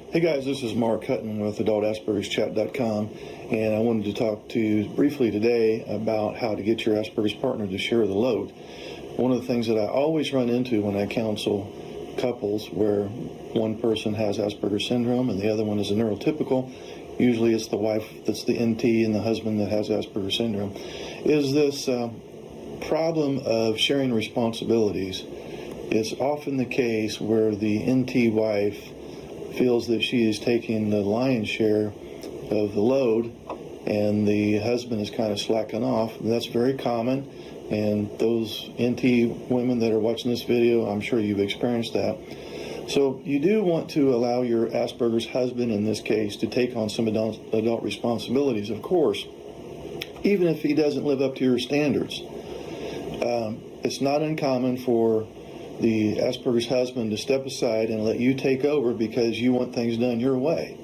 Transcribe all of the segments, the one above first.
Hey guys, this is Mark Hutten with AdultAspergersChat.com, and I wanted to talk to you briefly today about how to get your Asperger's partner to share the load. One of the things that I always run into when I counsel couples where one person has Asperger's syndrome and the other one is a neurotypical, usually it's the wife that's the NT and the husband that has Asperger's syndrome, is this problem of sharing responsibilities. It's often the case where the NT wife feels that she is taking the lion's share of the load and the husband is kind of slacking off. And that's very common, and those NT women that are watching this video, I'm sure you've experienced that. So you do want to allow your Asperger's husband, in this case, to take on some adult responsibilities, of course, even if he doesn't live up to your standards. It's not uncommon for the Asperger's husband to step aside and let you take over because you want things done your way.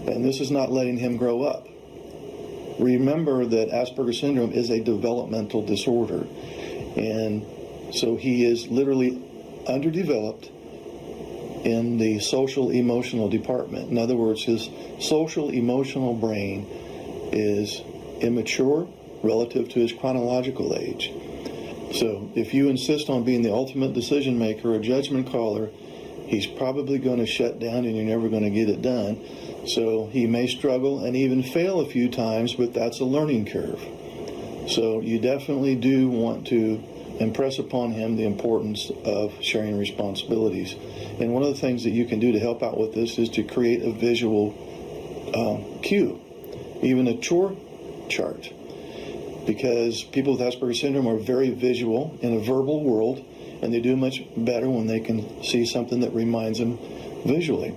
And this is not letting him grow up. Remember that Asperger's syndrome is a developmental disorder. And so he is literally underdeveloped in the social emotional department. In other words, his social emotional brain is immature relative to his chronological age. So if you insist on being the ultimate decision maker or judgment caller, he's probably going to shut down and you're never going to get it done. So he may struggle and even fail a few times, but that's a learning curve. So you definitely do want to impress upon him the importance of sharing responsibilities. And one of the things that you can do to help out with this is to create a visual cue, even a chore chart. Because people with Asperger's syndrome are very visual in a verbal world, and they do much better when they can see something that reminds them visually.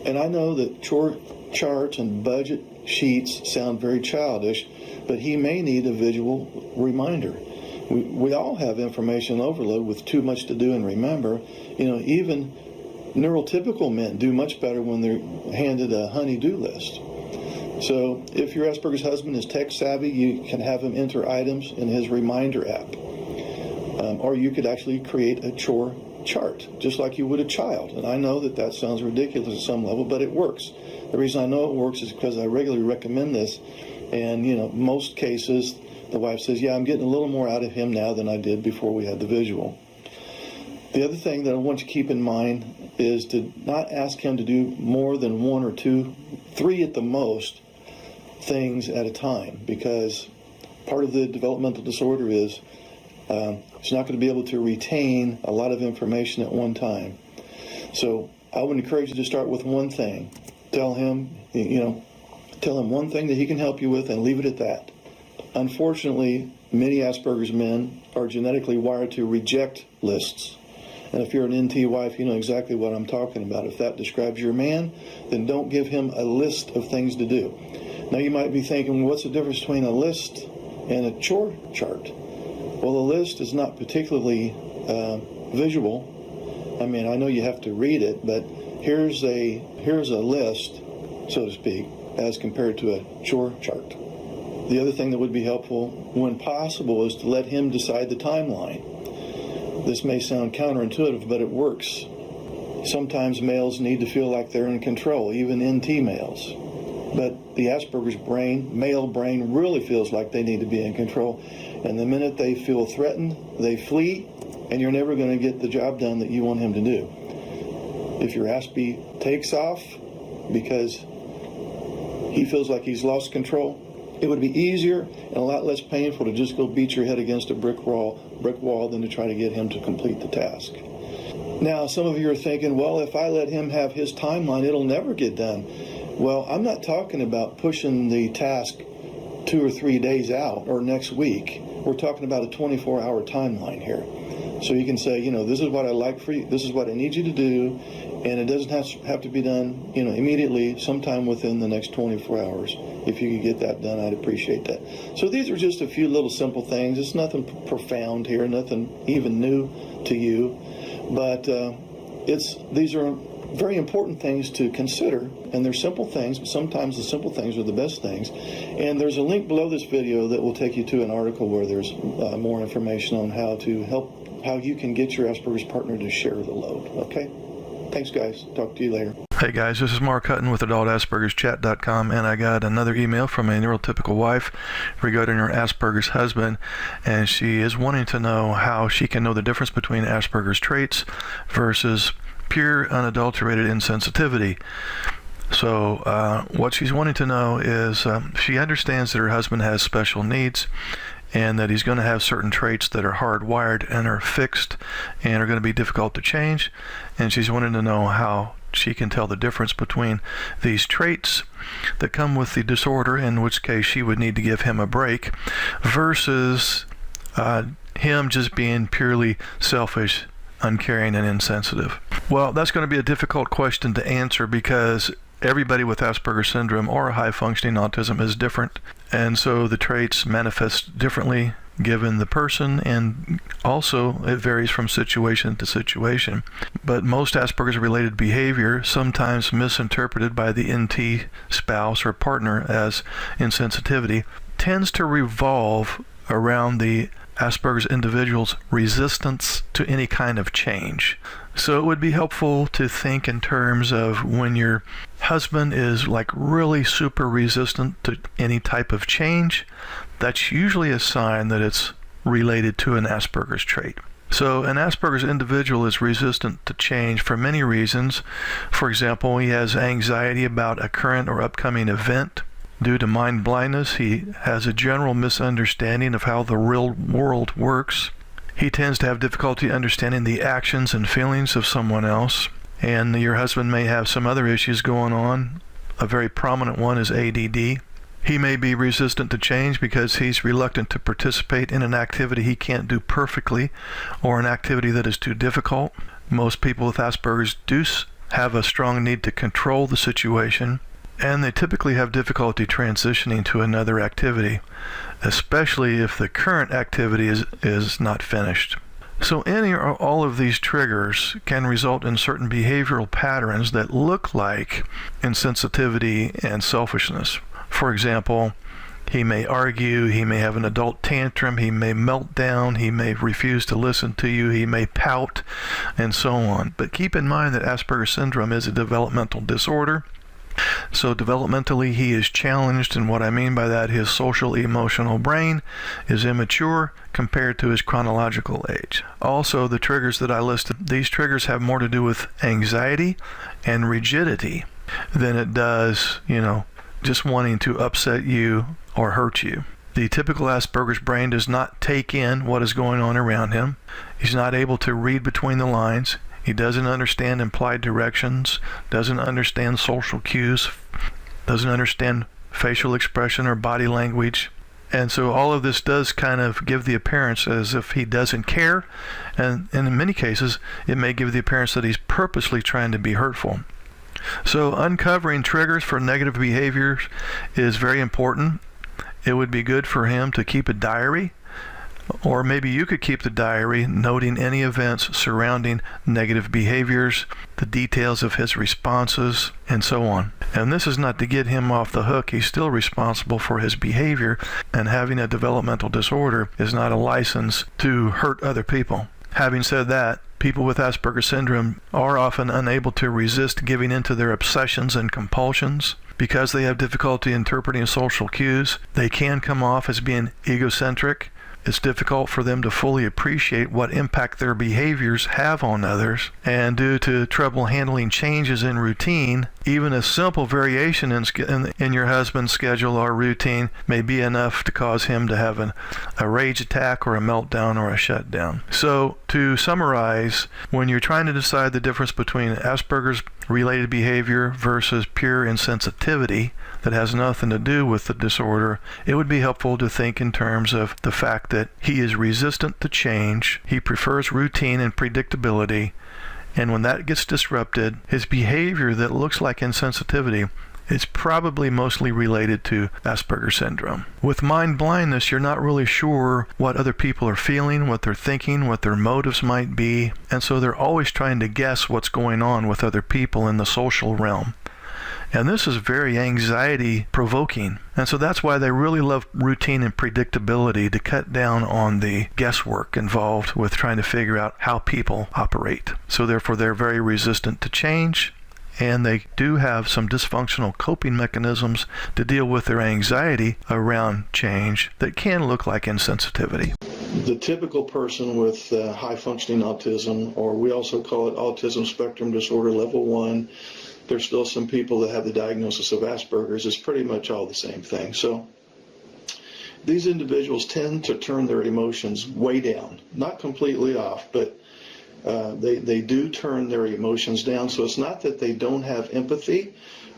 And I know that chore charts and budget sheets sound very childish, but he may need a visual reminder. We all have information overload with too much to do and remember. You know, even neurotypical men do much better when they're handed a honey-do list. So if your Asperger's husband is tech savvy, you can have him enter items in his reminder app. Or you could actually create a chore chart, just like you would a child. And I know that that sounds ridiculous at some level, but it works. The reason I know it works is because I regularly recommend this. And, you know, most cases, the wife says, yeah, I'm getting a little more out of him now than I did before we had the visual. The other thing that I want you to keep in mind is to not ask him to do more than 1 or 2, 3 at the most things at a time, because part of the developmental disorder is he's not going to be able to retain a lot of information at one time. So I would encourage you to start with one thing. Tell him one thing that he can help you with and leave it at that. Unfortunately, many Asperger's men are genetically wired to reject lists. And if you're an NT wife, you know exactly what I'm talking about. If that describes your man, then don't give him a list of things to do. Now you might be thinking, what's the difference between a list and a chore chart? Well, a list is not particularly visual. I mean, I know you have to read it, but here's a list, so to speak, as compared to a chore chart. The other thing that would be helpful, when possible, is to let him decide the timeline. This may sound counterintuitive, but it works. Sometimes males need to feel like they're in control, even NT males. But the Asperger's brain, male brain, really feels like they need to be in control. And the minute they feel threatened, they flee, and you're never going to get the job done that you want him to do. If your Aspie takes off because he feels like he's lost control, it would be easier and a lot less painful to just go beat your head against a brick wall than to try to get him to complete the task. Now, some of you are thinking, well, if I let him have his timeline, it'll never get done. Well, I'm not talking about pushing the task 2 or 3 days out or next week. We're talking about a 24-hour timeline here. So you can say, you know, this is what I like for you, this is what I need you to do, and it doesn't have to be done, you know, immediately, sometime within the next 24 hours. If you could get that done, I'd appreciate that. So these are just a few little simple things. It's nothing profound here, nothing even new to you, but these are very important things to consider, and they're simple things, but sometimes the simple things are the best things. And there's a link below this video that will take you to an article where there's more information on how you can get your Asperger's partner to share the load, okay? Thanks, guys. Talk to you later. Hey guys, this is Mark Hutten with AspergerChat.com, and I got another email from a neurotypical wife regarding her Asperger's husband, and she is wanting to know how she can know the difference between Asperger's traits versus pure unadulterated insensitivity. So what she's wanting to know is she understands that her husband has special needs and that he's going to have certain traits that are hardwired and are fixed and are going to be difficult to change, and she's wanting to know how she can tell the difference between these traits that come with the disorder, in which case she would need to give him a break, versus him just being purely selfish, uncaring, and insensitive. Well, that's going to be a difficult question to answer because everybody with Asperger's syndrome or high-functioning autism is different, and so the traits manifest differently given the person, and also it varies from situation to situation. But most Asperger's related behavior, sometimes misinterpreted by the NT spouse or partner as insensitivity, tends to revolve around the Asperger's individual's resistance to any kind of change. So it would be helpful to think in terms of when your husband is like really super resistant to any type of change, that's usually a sign that it's related to an Asperger's trait. So an Asperger's individual is resistant to change for many reasons. For example, he has anxiety about a current or upcoming event. Due to mind blindness, he has a general misunderstanding of how the real world works. He tends to have difficulty understanding the actions and feelings of someone else. And your husband may have some other issues going on. A very prominent one is ADD. He may be resistant to change because he's reluctant to participate in an activity he can't do perfectly or an activity that is too difficult. Most people with Asperger's do have a strong need to control the situation, and they typically have difficulty transitioning to another activity, especially if the current activity is not finished. So any or all of these triggers can result in certain behavioral patterns that look like insensitivity and selfishness. For example, he may argue, he may have an adult tantrum, he may melt down, he may refuse to listen to you, he may pout, and so on. But keep in mind that Asperger's syndrome is a developmental disorder. So developmentally he is challenged, and what I mean by that, his social emotional brain is immature compared to his chronological age. Also, the triggers that I listed, these triggers have more to do with anxiety and rigidity than it does, just wanting to upset you or hurt you. The typical Asperger's brain does not take in what is going on around him. He's not able to read between the lines. He doesn't understand implied directions, doesn't understand social cues, doesn't understand facial expression or body language. And so all of this does kind of give the appearance as if he doesn't care, and in many cases it may give the appearance that he's purposely trying to be hurtful. So uncovering triggers for negative behaviors is very important. It would be good for him to keep a diary, or maybe you could keep the diary noting any events surrounding negative behaviors, the details of his responses, and so on. And this is not to get him off the hook. He's still responsible for his behavior, and having a developmental disorder is not a license to hurt other people. Having said that, people with Asperger's syndrome are often unable to resist giving in to their obsessions and compulsions. Because they have difficulty interpreting social cues, they can come off as being egocentric. It's difficult for them to fully appreciate what impact their behaviors have on others, and due to trouble handling changes in routine, even a simple variation in your husband's schedule or routine may be enough to cause him to have a rage attack or a meltdown or a shutdown. So to summarize, when you're trying to decide the difference between Asperger's related behavior versus pure insensitivity that has nothing to do with the disorder, it would be helpful to think in terms of the fact that he is resistant to change, he prefers routine and predictability, and when that gets disrupted, his behavior that looks like insensitivity is probably mostly related to Asperger's syndrome. With mind blindness, you're not really sure what other people are feeling, what they're thinking, what their motives might be, and so they're always trying to guess what's going on with other people in the social realm. And this is very anxiety provoking. And so that's why they really love routine and predictability, to cut down on the guesswork involved with trying to figure out how people operate. So therefore they're very resistant to change, and they do have some dysfunctional coping mechanisms to deal with their anxiety around change that can look like insensitivity. The typical person with high-functioning autism, or we also call it autism spectrum disorder level 1, there's still some people that have the diagnosis of Asperger's. It's pretty much all the same thing. So these individuals tend to turn their emotions way down, not completely off, but they do turn their emotions down. So it's not that they don't have empathy.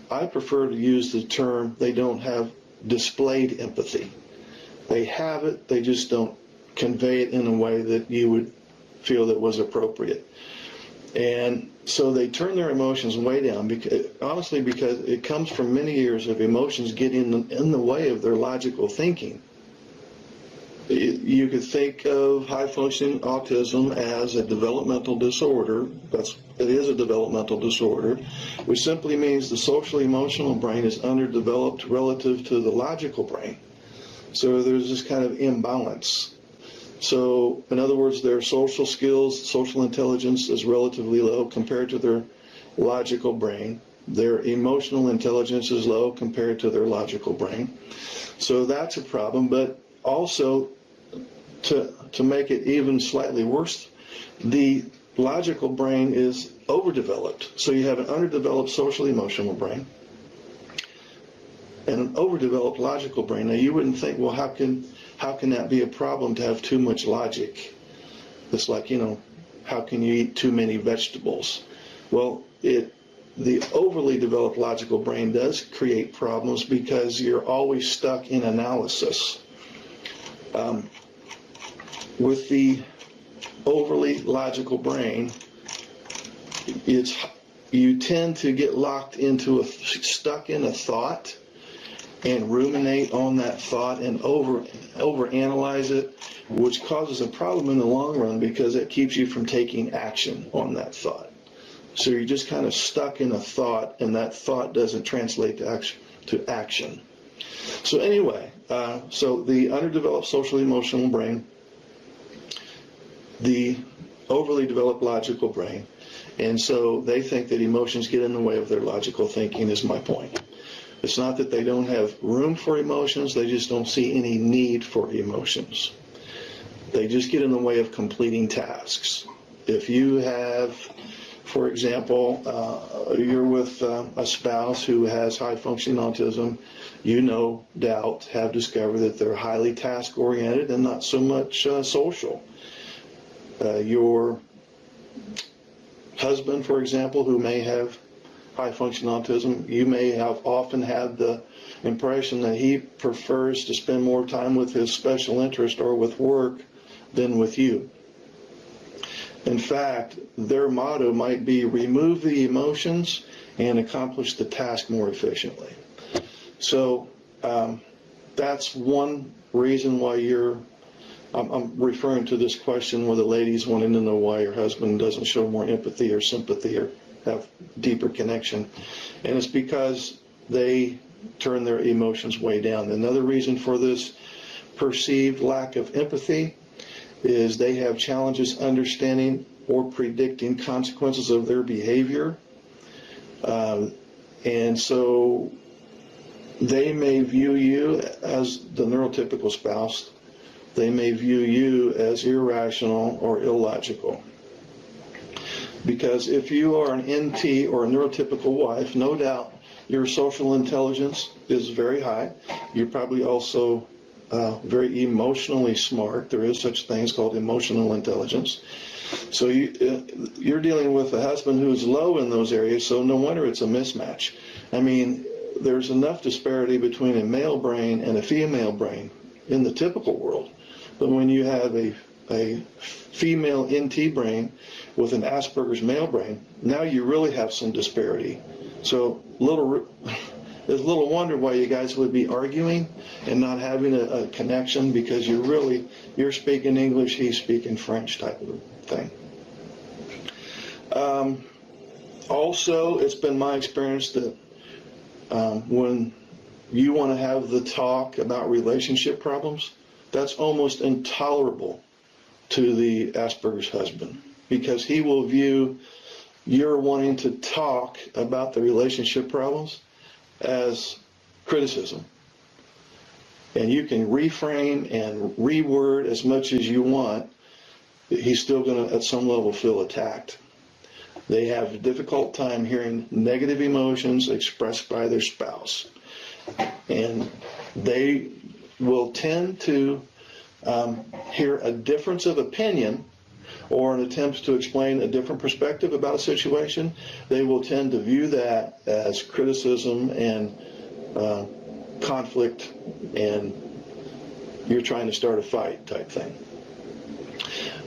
I prefer to use the term they don't have displayed empathy. They have it, they just don't convey it in a way that you would feel that was appropriate. And so they turn their emotions way down, because it comes from many years of emotions getting in the way of their logical thinking. You could think of high-functioning autism as a developmental disorder. It is a developmental disorder, which simply means the social-emotional brain is underdeveloped relative to the logical brain. So there's this kind of imbalance. So, in other words, their social skills, social intelligence is relatively low compared to their logical brain. Their emotional intelligence is low compared to their logical brain. So that's a problem. But also, to make it even slightly worse, the logical brain is overdeveloped. So you have an underdeveloped social emotional brain and an overdeveloped logical brain. Now you wouldn't think, well, how can that be a problem to have too much logic? It's like, how can you eat too many vegetables? Well, the overly developed logical brain does create problems because you're always stuck in analysis. With the overly logical brain, you tend to get stuck in a thought and ruminate on that thought and overanalyze it, which causes a problem in the long run because it keeps you from taking action on that thought. So you're just kind of stuck in a thought, and that thought doesn't translate to action. So anyway, so the underdeveloped social emotional brain, the overly developed logical brain, and so they think that emotions get in the way of their logical thinking, is my point. It's not that they don't have room for emotions, they just don't see any need for emotions. They just get in the way of completing tasks. If you have, for example, you're with a spouse who has high-functioning autism, you no doubt have discovered that they're highly task-oriented and not so much social. Your husband, for example, who may have high-function autism, you may have often had the impression that he prefers to spend more time with his special interest or with work than with you. In fact, their motto might be remove the emotions and accomplish the task more efficiently. So that's one reason why I'm referring to this question where the lady's wanting to know why your husband doesn't show more empathy or sympathy or have deeper connection. And it's because they turn their emotions way down. Another reason for this perceived lack of empathy is they have challenges understanding or predicting consequences of their behavior. And so they may view you as the neurotypical spouse. They may view you as irrational or illogical. Because if you are an NT or a neurotypical wife, no doubt your social intelligence is very high. You're probably also very emotionally smart. There is such things called emotional intelligence. So you're dealing with a husband who's low in those areas, so no wonder it's a mismatch. I mean, there's enough disparity between a male brain and a female brain in the typical world. But when you have a female NT brain with an Asperger's male brain, now you really have some disparity. So there's little wonder why you guys would be arguing and not having a connection, because you're speaking English, he's speaking French type of thing. Also, it's been my experience that When you want to have the talk about relationship problems, that's almost intolerable to the Asperger's husband, because he will view your wanting to talk about the relationship problems as criticism. And you can reframe and reword as much as you want, he's still going to at some level feel attacked. They have a difficult time hearing negative emotions expressed by their spouse. And they will tend to hear a difference of opinion or an attempt to explain a different perspective about a situation. They will tend to view that as criticism and conflict, and you're trying to start a fight type thing.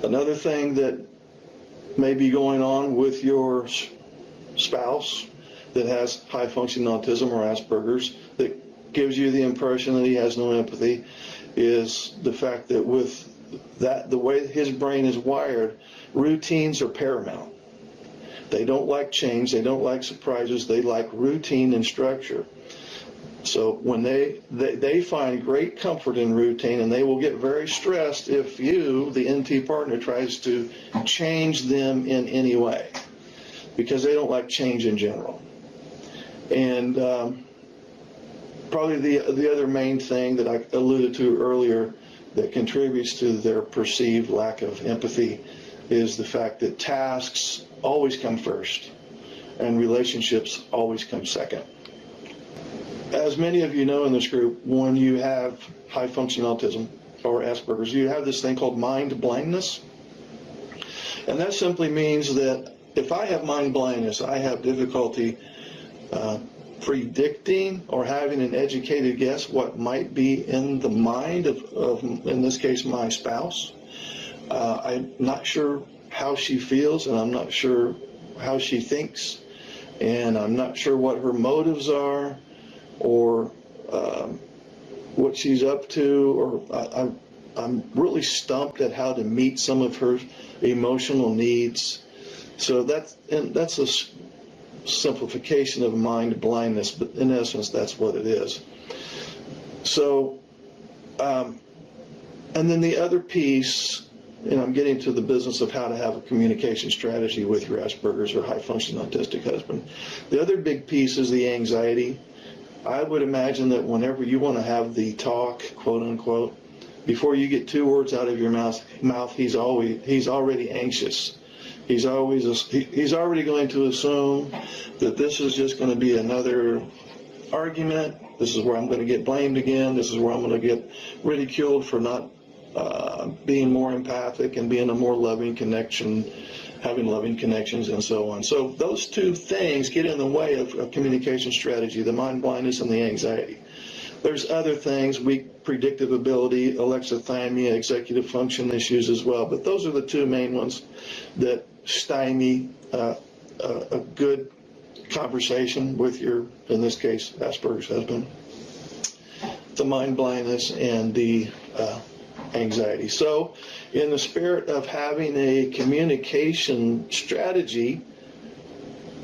Another thing that may be going on with your spouse that has high functioning autism or Asperger's that gives you the impression that he has no empathy is the fact that with that, the way his brain is wired, routines are paramount. They don't like change, they don't like surprises, they like routine and structure. So when they find great comfort in routine, and they will get very stressed if you, the NT partner, tries to change them in any way, because they don't like change in general. And probably the other main thing that I alluded to earlier that contributes to their perceived lack of empathy is the fact that tasks always come first and relationships always come second. As many of you know in this group, when you have high functioning autism or Asperger's, you have this thing called mind blindness. And that simply means that if I have mind blindness, I have difficulty predicting or having an educated guess what might be in the mind of in this case, my spouse. I'm not sure how she feels, and I'm not sure how she thinks, and I'm not sure what her motives are, or what she's up to, or I'm really stumped at how to meet some of her emotional needs. So that's a simplification of mind blindness, but in essence, that's what it is. So, and then the other piece, and I'm getting to the business of how to have a communication strategy with your Asperger's or high functioning autistic husband. The other big piece is the anxiety. I would imagine that whenever you want to have the talk, quote unquote, before you get 2 words out of your mouth, he's already anxious. He's already going to assume that this is just going to be another argument. This is where I'm going to get blamed again. This is where I'm going to get ridiculed for not being more empathic and being a more loving connection, having loving connections, and so on. So those 2 things get in the way of a communication strategy, the mind blindness and the anxiety. There's other things, weak predictive ability, alexithymia, executive function issues as well, but those are the 2 main ones that stymie a good conversation with your, in this case, Asperger's husband. The mind blindness and the anxiety. So in the spirit of having a communication strategy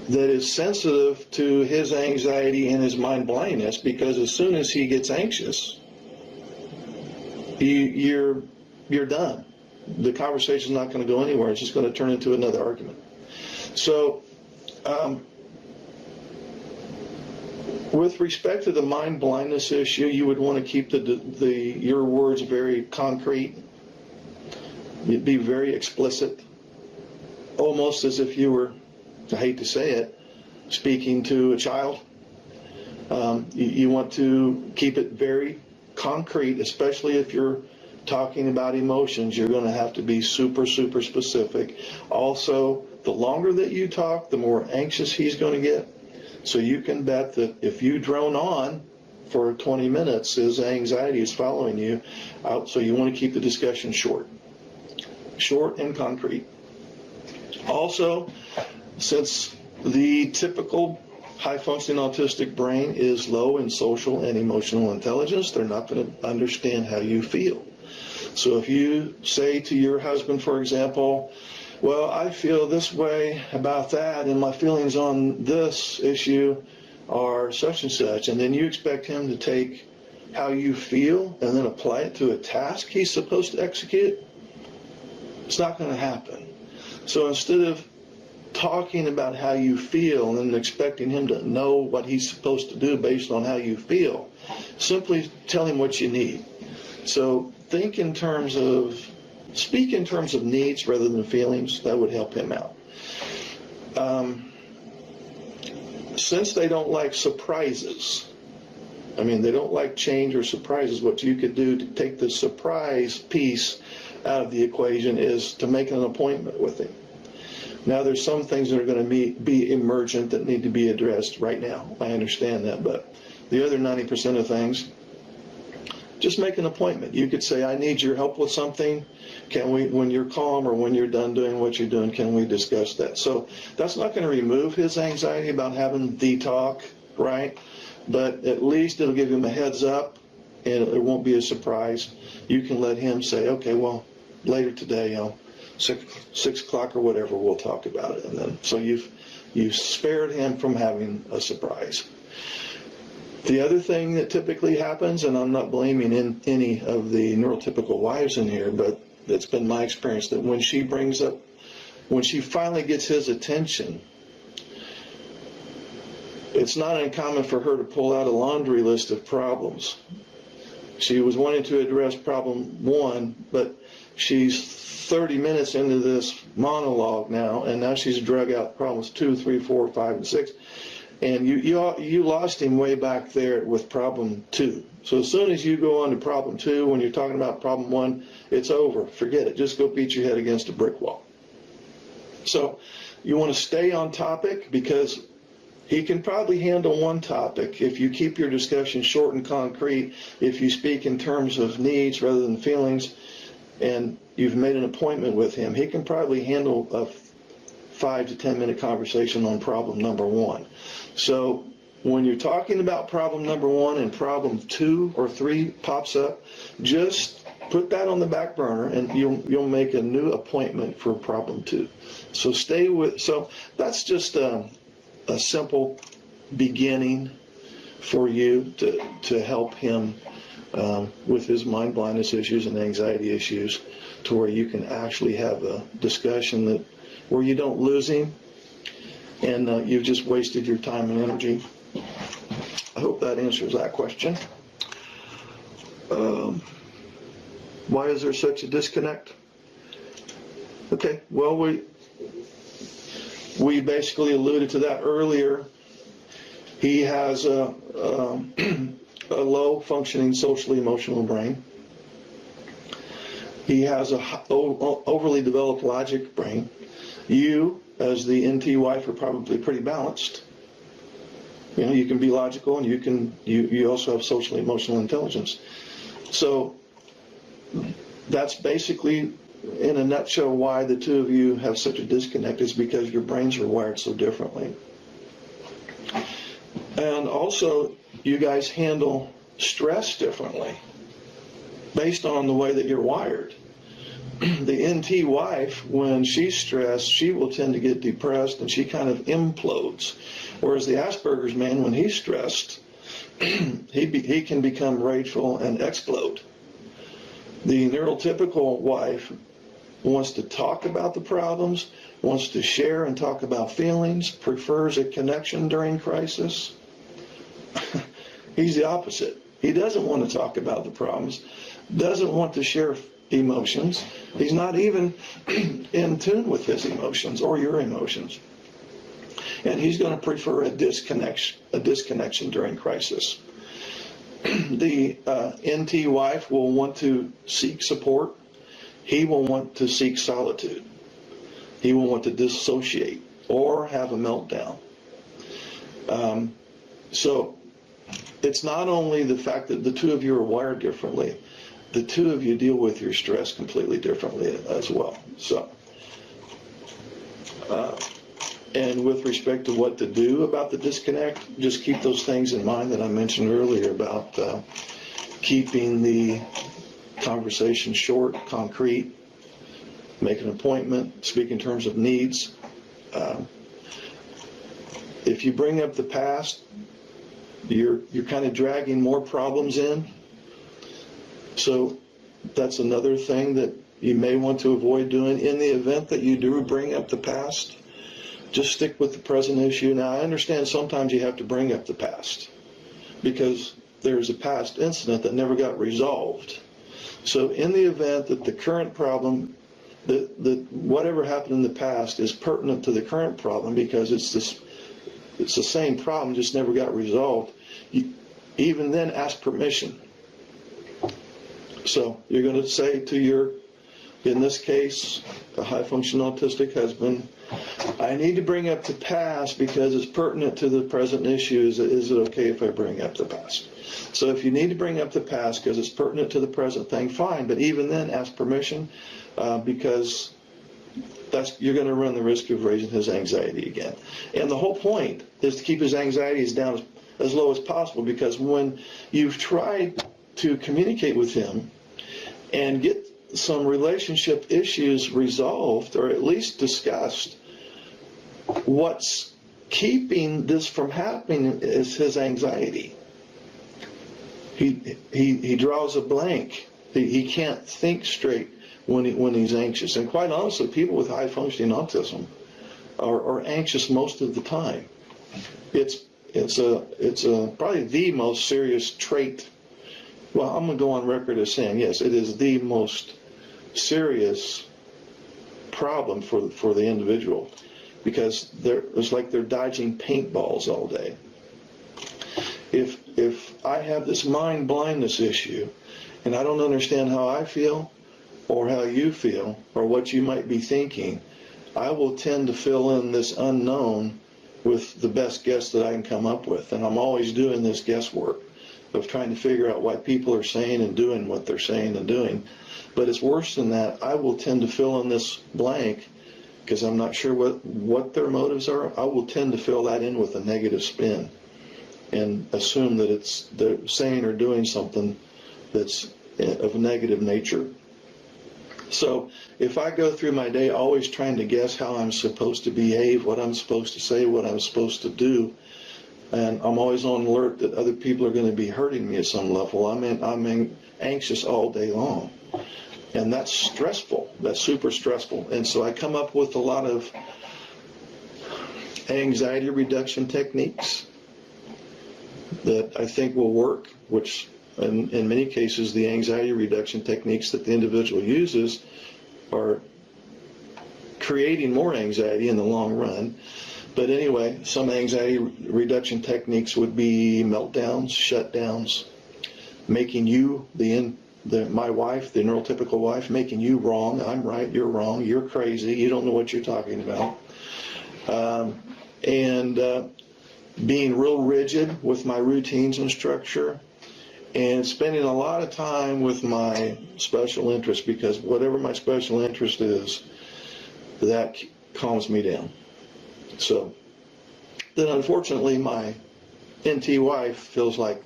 that is sensitive to his anxiety and his mind blindness, because as soon as he gets anxious, you're done. The conversation's not going to go anywhere. It's just going to turn into another argument. So with respect to the mind blindness issue, you would want to keep your words very concrete. You'd be very explicit, almost as if you were, I hate to say it, speaking to a child. You want to keep it very concrete, especially if you're talking about emotions. You're going to have to be super, super specific. Also, the longer that you talk, the more anxious he's going to get. So you can bet that if you drone on for 20 minutes, his anxiety is following you out. So you want to keep the discussion short and concrete. Also, since the typical high-functioning autistic brain is low in social and emotional intelligence, they're not going to understand how you feel. So if you say to your husband, for example, well, I feel this way about that, and my feelings on this issue are such and such, and then you expect him to take how you feel and then apply it to a task he's supposed to execute, it's not going to happen. So instead of talking about how you feel and expecting him to know what he's supposed to do based on how you feel, simply tell him what you need. So speak in terms of needs rather than feelings. That would help him out. Since they don't like surprises, they don't like change or surprises, what you could do to take the surprise piece out of the equation is to make an appointment with him. Now, there's some things that are going to be emergent that need to be addressed right now. I understand that, but the other 90% of things, just make an appointment. You could say, I need your help with something. Can we, when you're calm or when you're done doing what you're doing, can we discuss that? So that's not going to remove his anxiety about having the talk, right? But at least it'll give him a heads up, and it won't be a surprise. You can let him say, okay, well, later today, 6 o'clock or whatever, we'll talk about it. And then, so you've spared him from having a surprise. The other thing that typically happens, and I'm not blaming any of the neurotypical wives in here, but it's been my experience that when she finally gets his attention, it's not uncommon for her to pull out a laundry list of problems. She was wanting to address problem 1, but she's 30 minutes into this monologue now, and now she's drug out problems 2, 3, 4, 5, and 6. And you lost him way back there with problem 2. So as soon as you go on to problem 2, when you're talking about problem 1, it's over. Forget it. Just go beat your head against a brick wall. So you want to stay on topic, because he can probably handle one topic if you keep your discussion short and concrete, if you speak in terms of needs rather than feelings, and you've made an appointment with him. He can probably handle a 5 to 10 minute conversation on problem number 1. So when you're talking about problem number 1 and problem 2 or 3 pops up, just put that on the back burner, and you'll make a new appointment for problem 2. So so that's just a simple beginning for you to help him with his mind blindness issues and anxiety issues, to where you can actually have a discussion where you don't lose him and you've just wasted your time and energy. I hope that answers that question. Why is there such a disconnect? Okay, well, we basically alluded to that earlier. He has a low functioning socially emotional brain. He has a overly developed logic brain. You, as the NT wife, are probably pretty balanced. You can be logical, and you also have socially emotional intelligence. So that's basically, in a nutshell, why the two of you have such a disconnect, is because your brains are wired so differently. And also, you guys handle stress differently based on the way that you're wired. The NT wife, when she's stressed, she will tend to get depressed, and she kind of implodes. Whereas the Asperger's man, when he's stressed, he can become rageful and explode. The neurotypical wife wants to talk about the problems, wants to share and talk about feelings, prefers a connection during crisis. He's the opposite. He doesn't want to talk about the problems, doesn't want to share emotions. He's not even in tune with his emotions or your emotions. And he's going to prefer a disconnection during crisis. The NT wife will want to seek support. He will want to seek solitude. He will want to dissociate or have a meltdown. So it's not only the fact that the two of you are wired differently, the two of you deal with your stress completely differently as well. So, and with respect to what to do about the disconnect, just keep those things in mind that I mentioned earlier about keeping the conversation short, concrete, make an appointment, speak in terms of needs. if you bring up the past, you're kind of dragging more problems in. So that's another thing that you may want to avoid doing. In the event that you do bring up the past, just stick with the present issue. Now, I understand sometimes you have to bring up the past because there's a past incident that never got resolved. So in the event that the current problem, that whatever happened in the past is pertinent to the current problem because it's the same problem, just never got resolved, even then ask permission. So you're going to say to your, in this case, a high-functioning autistic husband, I need to bring up the past because it's pertinent to the present issue. Is it okay if I bring up the past? So if you need to bring up the past because it's pertinent to the present thing, fine. But even then, ask permission because you're going to run the risk of raising his anxiety again. And the whole point is to keep his anxieties down as low as possible, because when you've tried to communicate with him and get some relationship issues resolved or at least discussed, what's keeping this from happening is his anxiety. He draws a blank. He can't think straight when he's anxious. And quite honestly, people with high functioning autism are anxious most of the time. It's probably the most serious trait. Well, I'm going to go on record as saying, yes, it is the most serious problem for the individual, because it's like they're dodging paintballs all day. If I have this mind blindness issue and I don't understand how I feel or how you feel or what you might be thinking, I will tend to fill in this unknown with the best guess that I can come up with. And I'm always doing this guesswork of trying to figure out why people are saying and doing what they're saying and doing. But it's worse than that. I will tend to fill in this blank because I'm not sure what their motives are. I will tend to fill that in with a negative spin and assume that they're saying or doing something that's of negative nature. So if I go through my day always trying to guess how I'm supposed to behave, what I'm supposed to say, what I'm supposed to do, and I'm always on alert that other people are going to be hurting me at some level, I'm anxious all day long. And that's stressful. That's super stressful. And so I come up with a lot of anxiety reduction techniques that I think will work, which in many cases the anxiety reduction techniques that the individual uses are creating more anxiety in the long run. But anyway, some anxiety reduction techniques would be meltdowns, shutdowns, making you, my wife, the neurotypical wife, making you wrong. I'm right, you're wrong, you're crazy, you don't know what you're talking about. Being real rigid with my routines and structure, and spending a lot of time with my special interest, because whatever my special interest is, that calms me down. So then unfortunately my NT wife feels like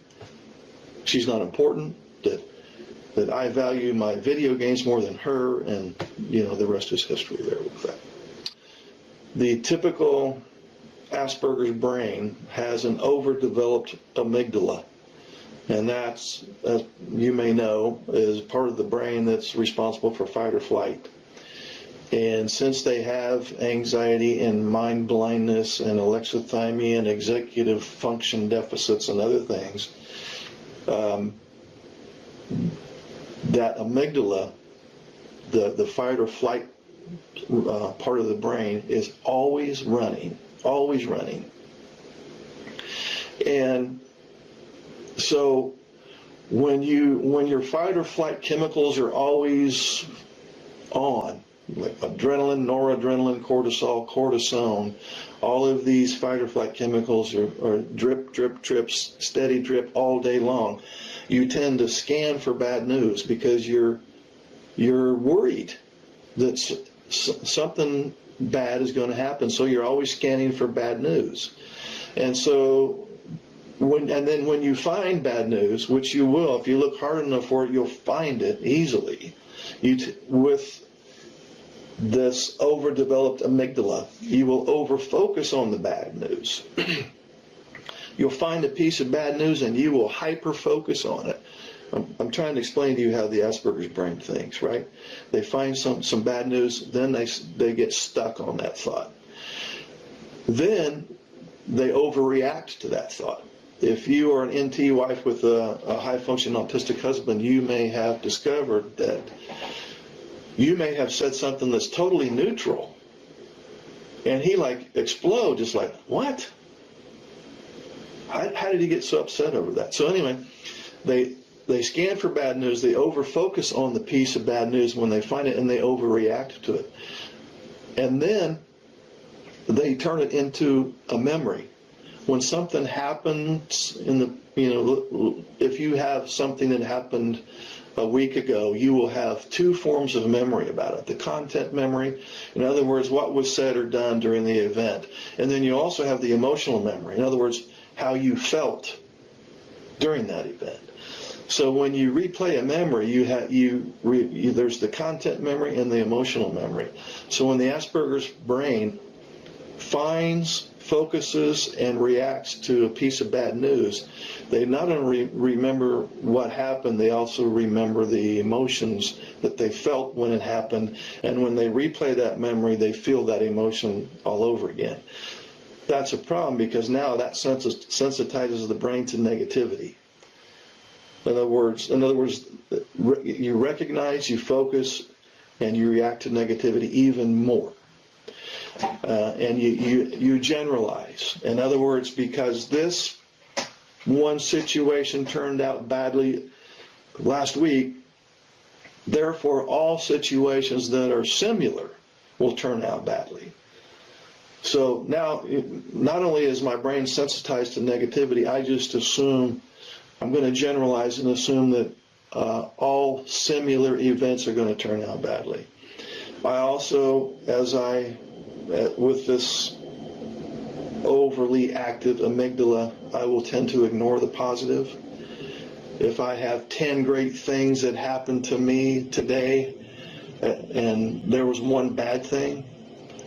she's not important, that I value my video games more than her, and the rest is history there with that. The typical Asperger's brain has an overdeveloped amygdala, and that's, as you may know, is part of the brain that's responsible for fight or flight. And since they have anxiety and mind blindness and alexithymia and executive function deficits and other things, that amygdala, the fight or flight part of the brain, is always running. And so when your fight or flight chemicals are always on, like adrenaline, noradrenaline, cortisol, cortisone, all of these fight or flight chemicals are drip, drip, drips, steady drip all day long, you tend to scan for bad news because you're worried that something bad is going to happen, so you're always scanning for bad news. And so then when you find bad news, which you will, if you look hard enough for it, you'll find it easily. With this overdeveloped amygdala. You will overfocus on the bad news. You'll find a piece of bad news and you will hyper-focus on it. I'm trying to explain to you how the Asperger's brain thinks, right? They find some bad news, then they get stuck on that thought. Then they overreact to that thought. If you are an NT wife with a high-functioning autistic husband, you may have discovered that you may have said something that's totally neutral, and he like explodes, just like, what? How did he get so upset over that? So anyway, they scan for bad news, they over-focus on the piece of bad news when they find it, and they overreact to it. And then they turn it into a memory. When something happens if you have something that happened a week ago, you will have two forms of memory about it. The content memory, in other words, what was said or done during the event. And then you also have the emotional memory, in other words, how you felt during that event. So when you replay a memory, there's the content memory and the emotional memory. So when the Asperger's brain finds, focuses, and reacts to a piece of bad news, they not only remember what happened, they also remember the emotions that they felt when it happened, and when they replay that memory, they feel that emotion all over again. That's a problem because now that sensitizes the brain to negativity. In other words, you recognize, you focus, and you react to negativity even more. And you generalize. In other words, because this one situation turned out badly last week, therefore all situations that are similar will turn out badly. So now, not only is my brain sensitized to negativity, I just assume, I'm going to generalize and assume that all similar events are going to turn out badly. I also, with this overly active amygdala, I will tend to ignore the positive. If I have 10 great things that happened to me today and there was one bad thing,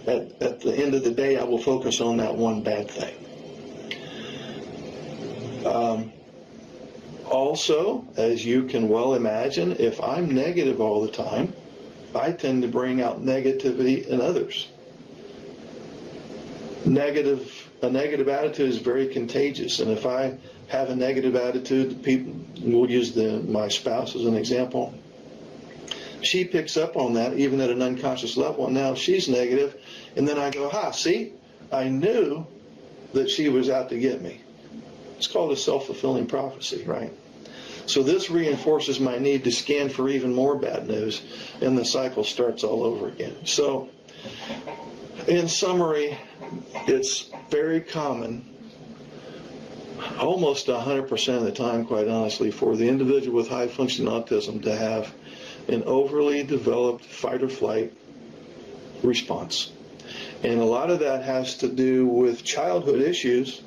at the end of the day I will focus on that one bad thing. Also, as you can well imagine, if I'm negative all the time, I tend to bring out negativity in others. A negative attitude is very contagious, and if I have a negative attitude, we'll use my spouse as an example. She picks up on that even at an unconscious level, and now she's negative, and then I go, see, I knew that she was out to get me. It's called a self-fulfilling prophecy, right? So this reinforces my need to scan for even more bad news, and the cycle starts all over again. So, in summary, it's very common, almost 100% of the time, quite honestly, for the individual with high-functioning autism to have an overly developed fight-or-flight response. And a lot of that has to do with childhood issues.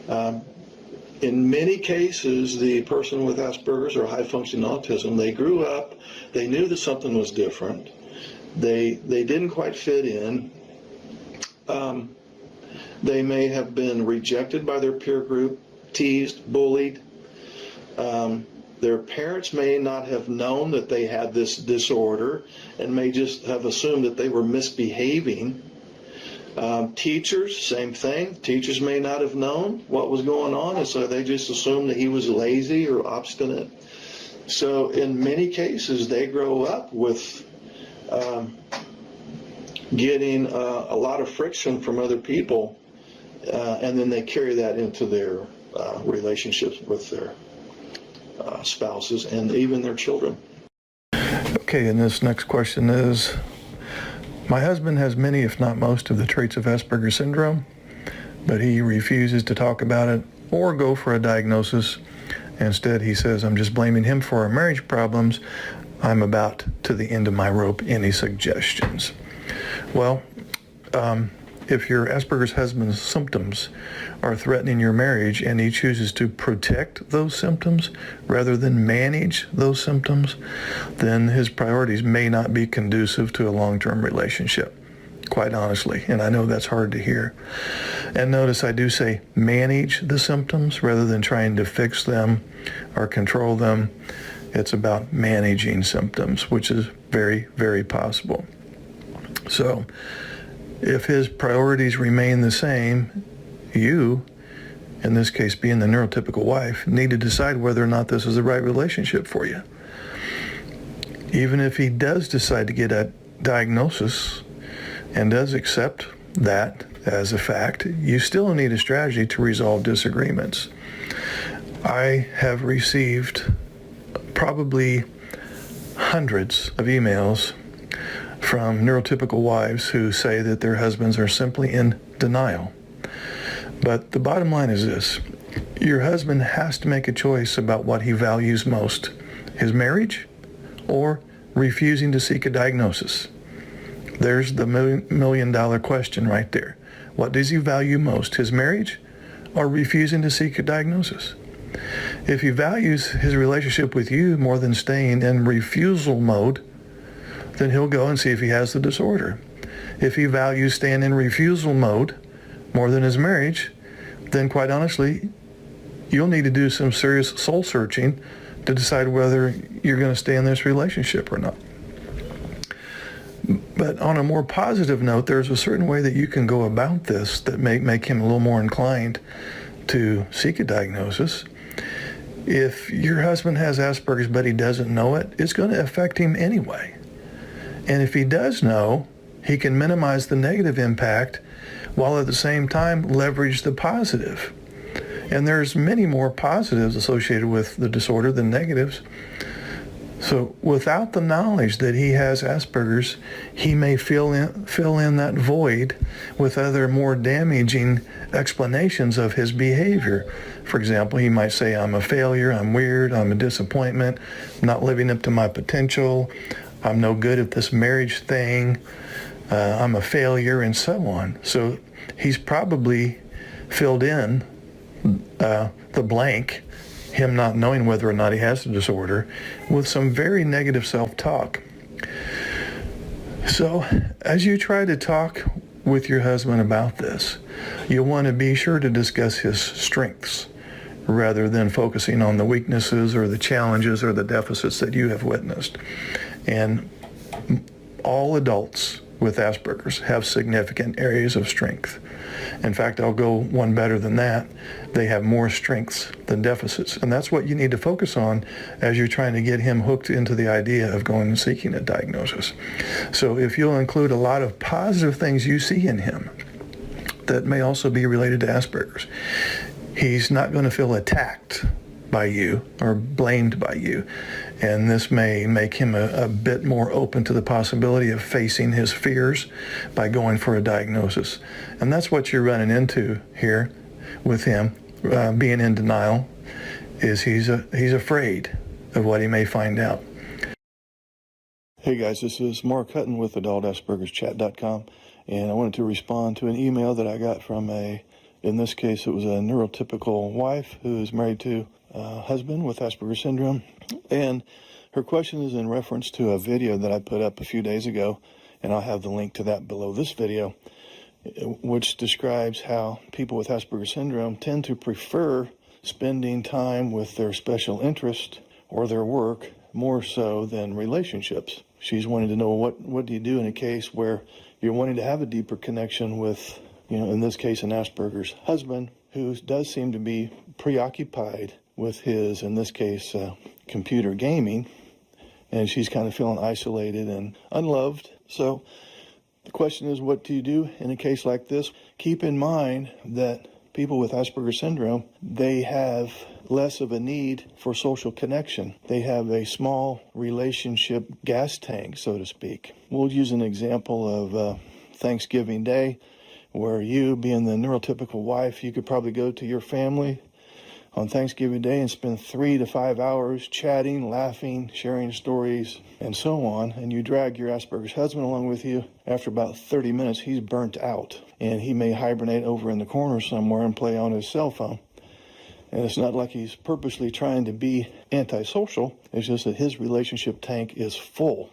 In many cases, the person with Asperger's or high-functioning autism, they grew up, they knew that something was different, they didn't quite fit in, they may have been rejected by their peer group, teased, bullied. Their parents may not have known that they had this disorder and may just have assumed that they were misbehaving. Teachers, same thing. Teachers may not have known what was going on, and so they just assumed that he was lazy or obstinate. So in many cases, they grow up with getting a lot of friction from other people, and then they carry that into their relationships with their spouses and even their children. Okay, and this next question is, my husband has many, if not most, of the traits of Asperger's syndrome, but he refuses to talk about it or go for a diagnosis. Instead, he says, I'm just blaming him for our marriage problems. I'm about to the end of my rope. Any suggestions? Well, If your Asperger's husband's symptoms are threatening your marriage and he chooses to protect those symptoms rather than manage those symptoms, then his priorities may not be conducive to a long-term relationship, quite honestly. And I know that's hard to hear. And notice I do say manage the symptoms rather than trying to fix them or control them. It's about managing symptoms, which is very, very possible. So if his priorities remain the same, you, in this case being the neurotypical wife, need to decide whether or not this is the right relationship for you. Even if he does decide to get a diagnosis and does accept that as a fact, you still need a strategy to resolve disagreements. I have received probably hundreds of emails from neurotypical wives who say that their husbands are simply in denial. But the bottom line is this: your husband has to make a choice about what he values most, his marriage or refusing to seek a diagnosis. There's the million-dollar question right there. What does he value most, his marriage or refusing to seek a diagnosis? If he values his relationship with you more than staying in refusal mode, then he'll go and see if he has the disorder. If he values staying in refusal mode more than his marriage, then quite honestly, you'll need to do some serious soul searching to decide whether you're going to stay in this relationship or not. But on a more positive note, there's a certain way that you can go about this that may make him a little more inclined to seek a diagnosis. If your husband has Asperger's but he doesn't know it, it's going to affect him anyway. And if he does know, he can minimize the negative impact while at the same time leverage the positive. And there's many more positives associated with the disorder than negatives. So without the knowledge that he has Asperger's, he may fill in that void with other more damaging explanations of his behavior. For example, he might say, I'm a failure, I'm weird, I'm a disappointment, I'm not living up to my potential, I'm no good at this marriage thing, I'm a failure, and so on. So he's probably filled in the blank, him not knowing whether or not he has the disorder, with some very negative self-talk. So as you try to talk with your husband about this, you'll want to be sure to discuss his strengths rather than focusing on the weaknesses or the challenges or the deficits that you have witnessed. And all adults with Asperger's have significant areas of strength. In fact, I'll go one better than that. They have more strengths than deficits. And that's what you need to focus on as you're trying to get him hooked into the idea of going and seeking a diagnosis. So if you'll include a lot of positive things you see in him that may also be related to Asperger's, he's not going to feel attacked by you or blamed by you. And this may make him a bit more open to the possibility of facing his fears by going for a diagnosis. And that's what you're running into here with him being in denial, is he's afraid of what he may find out. Hey guys, this is Mark Hutten with AspergerChat.com, and I wanted to respond to an email that I got from in this case it was a neurotypical wife who is married to a husband with Asperger's syndrome. And her question is in reference to a video that I put up a few days ago, and I'll have the link to that below this video, which describes how people with Asperger's syndrome tend to prefer spending time with their special interest or their work more so than relationships. She's wanting to know what do you do in a case where you're wanting to have a deeper connection with, in this case, an Asperger's husband who does seem to be preoccupied with his, in this case, computer gaming, and she's kind of feeling isolated and unloved. So the question is, what do you do in a case like this? Keep in mind that people with Asperger's syndrome, they have less of a need for social connection. They have a small relationship gas tank, so to speak. We'll use an example of Thanksgiving Day, where you, being the neurotypical wife, you could probably go to your family on Thanksgiving Day and spend 3 to 5 hours chatting, laughing, sharing stories, and so on, and you drag your Asperger's husband along with you, after about 30 minutes, he's burnt out, and he may hibernate over in the corner somewhere and play on his cell phone. And it's not like he's purposely trying to be antisocial. It's just that his relationship tank is full.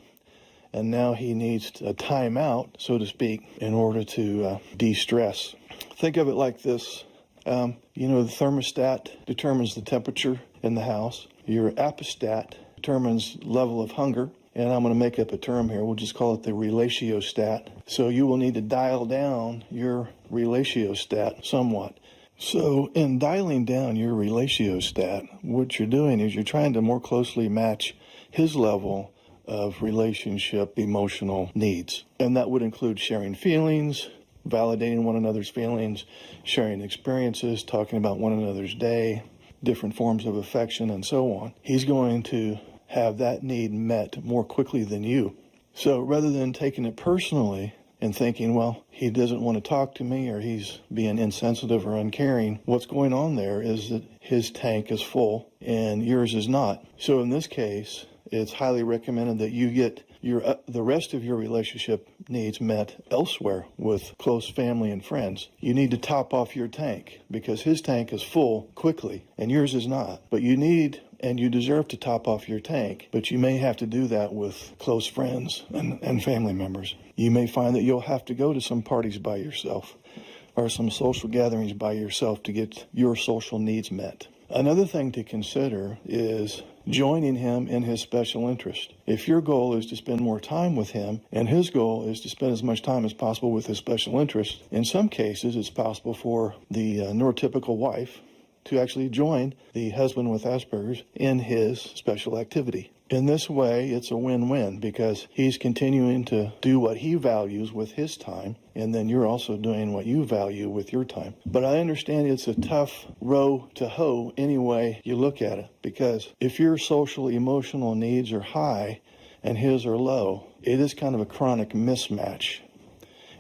And now he needs a timeout, so to speak, in order to de-stress. Think of it like this. The thermostat determines the temperature in the house. Your apostat determines level of hunger. And I'm going to make up a term here. We'll just call it the relatiostat. So you will need to dial down your relatiostat somewhat. So in dialing down your relatiostat, what you're doing is you're trying to more closely match his level of relationship emotional needs. And that would include sharing feelings, validating one another's feelings, sharing experiences, talking about one another's day, different forms of affection, and so on. He's going to have that need met more quickly than you. So rather than taking it personally and thinking, well, he doesn't want to talk to me or he's being insensitive or uncaring, what's going on there is that his tank is full and yours is not. So in this case, it's highly recommended that you get the rest of your relationship needs met elsewhere with close family and friends. You need to top off your tank because his tank is full quickly and yours is not. But you need and you deserve to top off your tank, but you may have to do that with close friends and family members. You may find that you'll have to go to some parties by yourself or some social gatherings by yourself to get your social needs met. Another thing to consider is joining him in his special interest. If your goal is to spend more time with him and his goal is to spend as much time as possible with his special interest, in some cases it's possible for the neurotypical wife to actually join the husband with Asperger's in his special activity. In this way, it's a win-win because he's continuing to do what he values with his time, and then you're also doing what you value with your time. But I understand it's a tough row to hoe any way you look at it, because if your social emotional needs are high and his are low, it is kind of a chronic mismatch.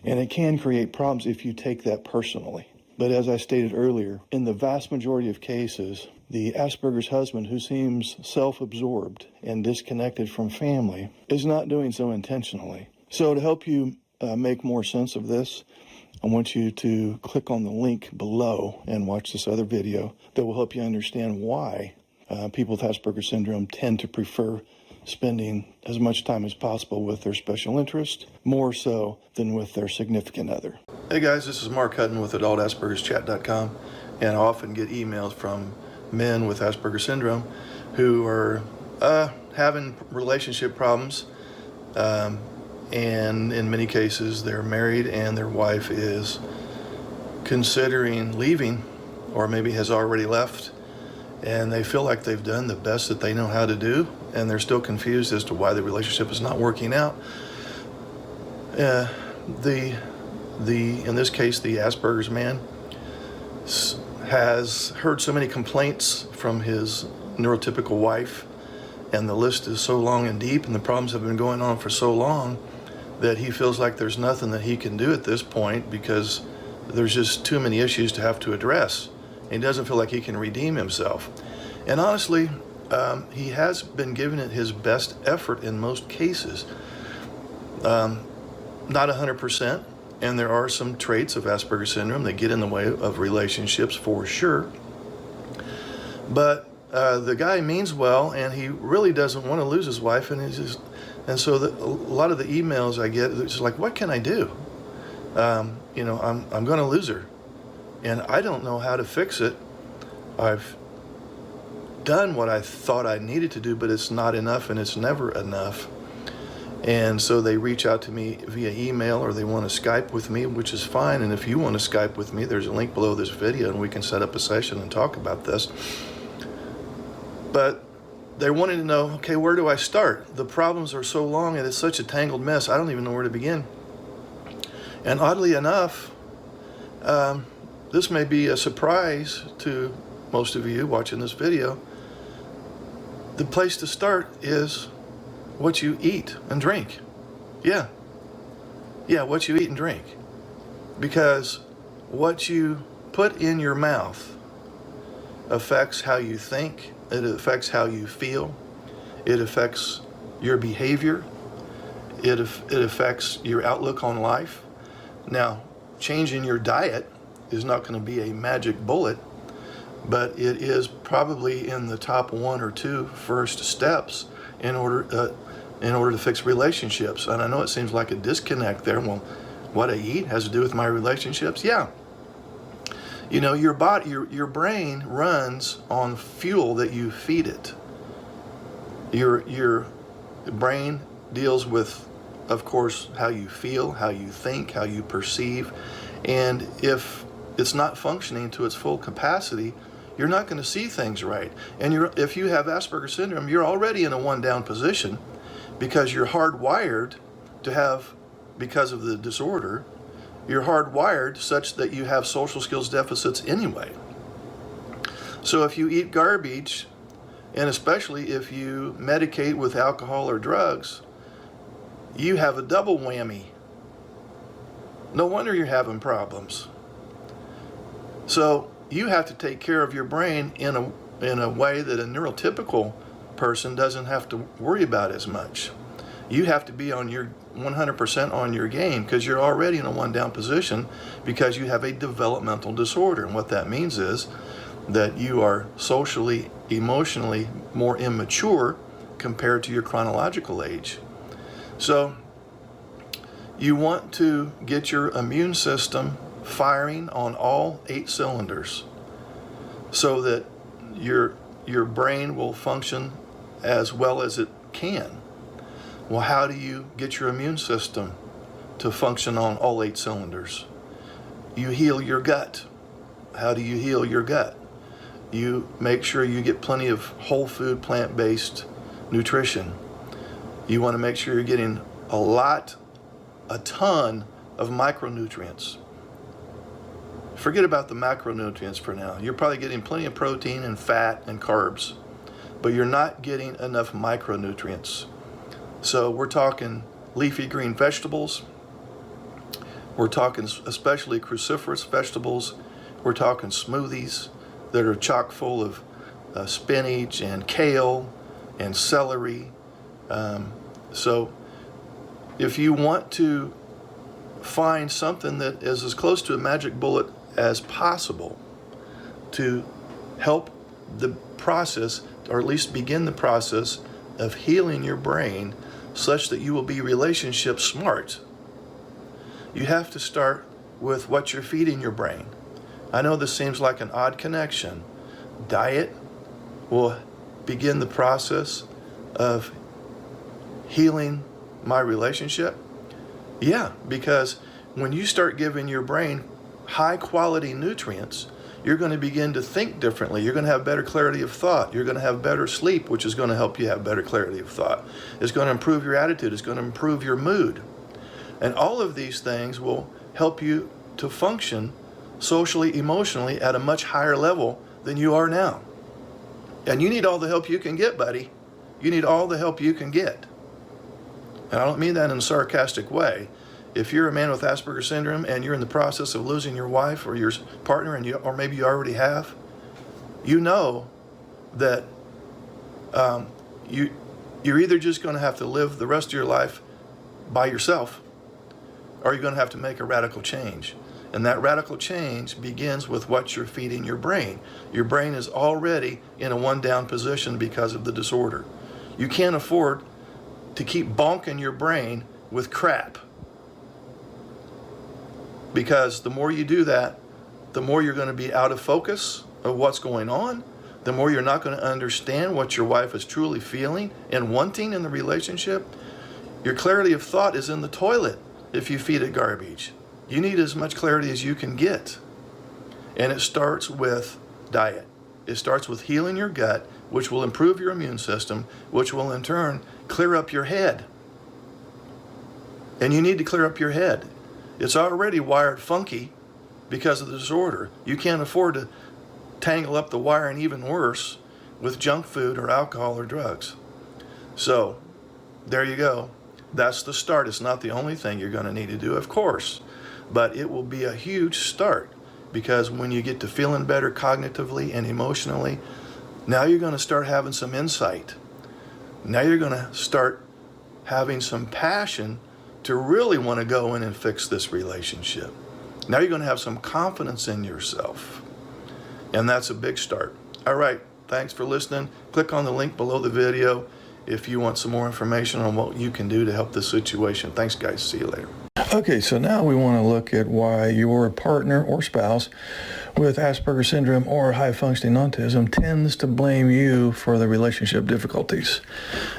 And it can create problems if you take that personally. But as I stated earlier, in the vast majority of cases, the Asperger's husband, who seems self-absorbed and disconnected from family, is not doing so intentionally. So to help you make more sense of this, I want you to click on the link below and watch this other video that will help you understand why people with Asperger's syndrome tend to prefer spending as much time as possible with their special interest, more so than with their significant other. Hey guys, this is Mark Hutten with AspergerChat.com, and I often get emails from men with Asperger's syndrome who are having relationship problems, and in many cases they're married and their wife is considering leaving or maybe has already left, and they feel like they've done the best that they know how to do, and they're still confused as to why the relationship is not working out. In this case, the Asperger's man has heard so many complaints from his neurotypical wife, and the list is so long and deep, and the problems have been going on for so long that he feels like there's nothing that he can do at this point because there's just too many issues to have to address. He doesn't feel like he can redeem himself. And honestly, he has been giving it his best effort in most cases. Not 100%, and there are some traits of Asperger's syndrome that get in the way of relationships for sure. But the guy means well, and he really doesn't want to lose his wife, and so a lot of the emails I get, it's like, what can I do? I'm going to lose her, and I don't know how to fix it. I've done what I thought I needed to do, but it's not enough, and it's never enough. And so they reach out to me via email, or they want to Skype with me, which is fine. And if you want to Skype with me, there's a link below this video, and we can set up a session and talk about this. But they're wanting to know, okay, where do I start? The problems are so long, and it's such a tangled mess, I don't even know where to begin. And oddly enough, this may be a surprise to most of you watching this video. The place to start is what you eat and drink. Yeah, what you eat and drink. Because what you put in your mouth affects how you think, it affects how you feel, it affects your behavior, it affects your outlook on life. Now, changing your diet is not going to be a magic bullet, but it is probably in the top 1 or 2 first steps in order to fix relationships. And I know it seems like a disconnect there. Well, what I eat has to do with my relationships? Yeah. You know, your brain runs on fuel that you feed it. Your brain deals with, of course, how you feel, how you think, how you perceive. And if it's not functioning to its full capacity, you're not going to see things right. And if you have Asperger syndrome, you're already in a one-down position because you're hardwired to have, because of the disorder, you're hardwired such that you have social skills deficits anyway. So if you eat garbage, and especially if you medicate with alcohol or drugs, you have a double whammy. No wonder you're having problems. So you have to take care of your brain in a way that a neurotypical person doesn't have to worry about as much. You have to be on your 100% on your game because you're already in a one-down position because you have a developmental disorder. And what that means is that you are socially, emotionally more immature compared to your chronological age. So you want to get your immune system firing on all 8 cylinders so that your brain will function as well as it can. Well, how do you get your immune system to function on all 8 cylinders? You heal your gut. How do you heal your gut? You make sure you get plenty of whole food, plant-based nutrition. You want to make sure you're getting a ton of micronutrients. Forget about the macronutrients for now. You're probably getting plenty of protein and fat and carbs, but you're not getting enough micronutrients. So we're talking leafy green vegetables. We're talking especially cruciferous vegetables. We're talking smoothies that are chock full of spinach and kale and celery. So if you want to find something that is as close to a magic bullet as possible to help the process, or at least begin the process of healing your brain such that you will be relationship smart, you have to start with what you're feeding your brain. I know this seems like an odd connection. Diet will begin the process of healing my relationship. Yeah, because when you start giving your brain high quality nutrients, you're going to begin to think differently. You're going to have better clarity of thought. You're going to have better sleep, which is going to help you have better clarity of thought. It's going to improve your attitude. It's going to improve your mood. And all of these things will help you to function socially, emotionally at a much higher level than you are now. And you need all the help you can get, buddy. You need all the help you can get. And I don't mean that in a sarcastic way. If you're a man with Asperger's syndrome and you're in the process of losing your wife or your partner, or maybe you already have, you know that you're either just going to have to live the rest of your life by yourself, or you're going to have to make a radical change. And that radical change begins with what you're feeding your brain. Your brain is already in a one-down position because of the disorder. You can't afford to keep bonking your brain with crap. Because the more you do that, the more you're going to be out of focus of what's going on, the more you're not going to understand what your wife is truly feeling and wanting in the relationship. Your clarity of thought is in the toilet if you feed it garbage. You need as much clarity as you can get. And it starts with diet. It starts with healing your gut, which will improve your immune system, which will in turn clear up your head. And you need to clear up your head. It's already wired funky because of the disorder. You can't afford to tangle up the wiring even worse with junk food or alcohol or drugs. So there you go. That's the start. It's not the only thing you're going to need to do, of course, but it will be a huge start. because when you get to feeling better cognitively and emotionally, now you're going to start having some insight. Now you're going to start having some passion to really want to go in and fix this relationship. Now you're going to have some confidence in yourself. And that's a big start. All right, thanks for listening. Click on the link below the video if you want some more information on what you can do to help this situation. Thanks, guys. See you later. Okay, so now we want to look at why your partner or spouse with Asperger syndrome or high-functioning autism tends to blame you for the relationship difficulties.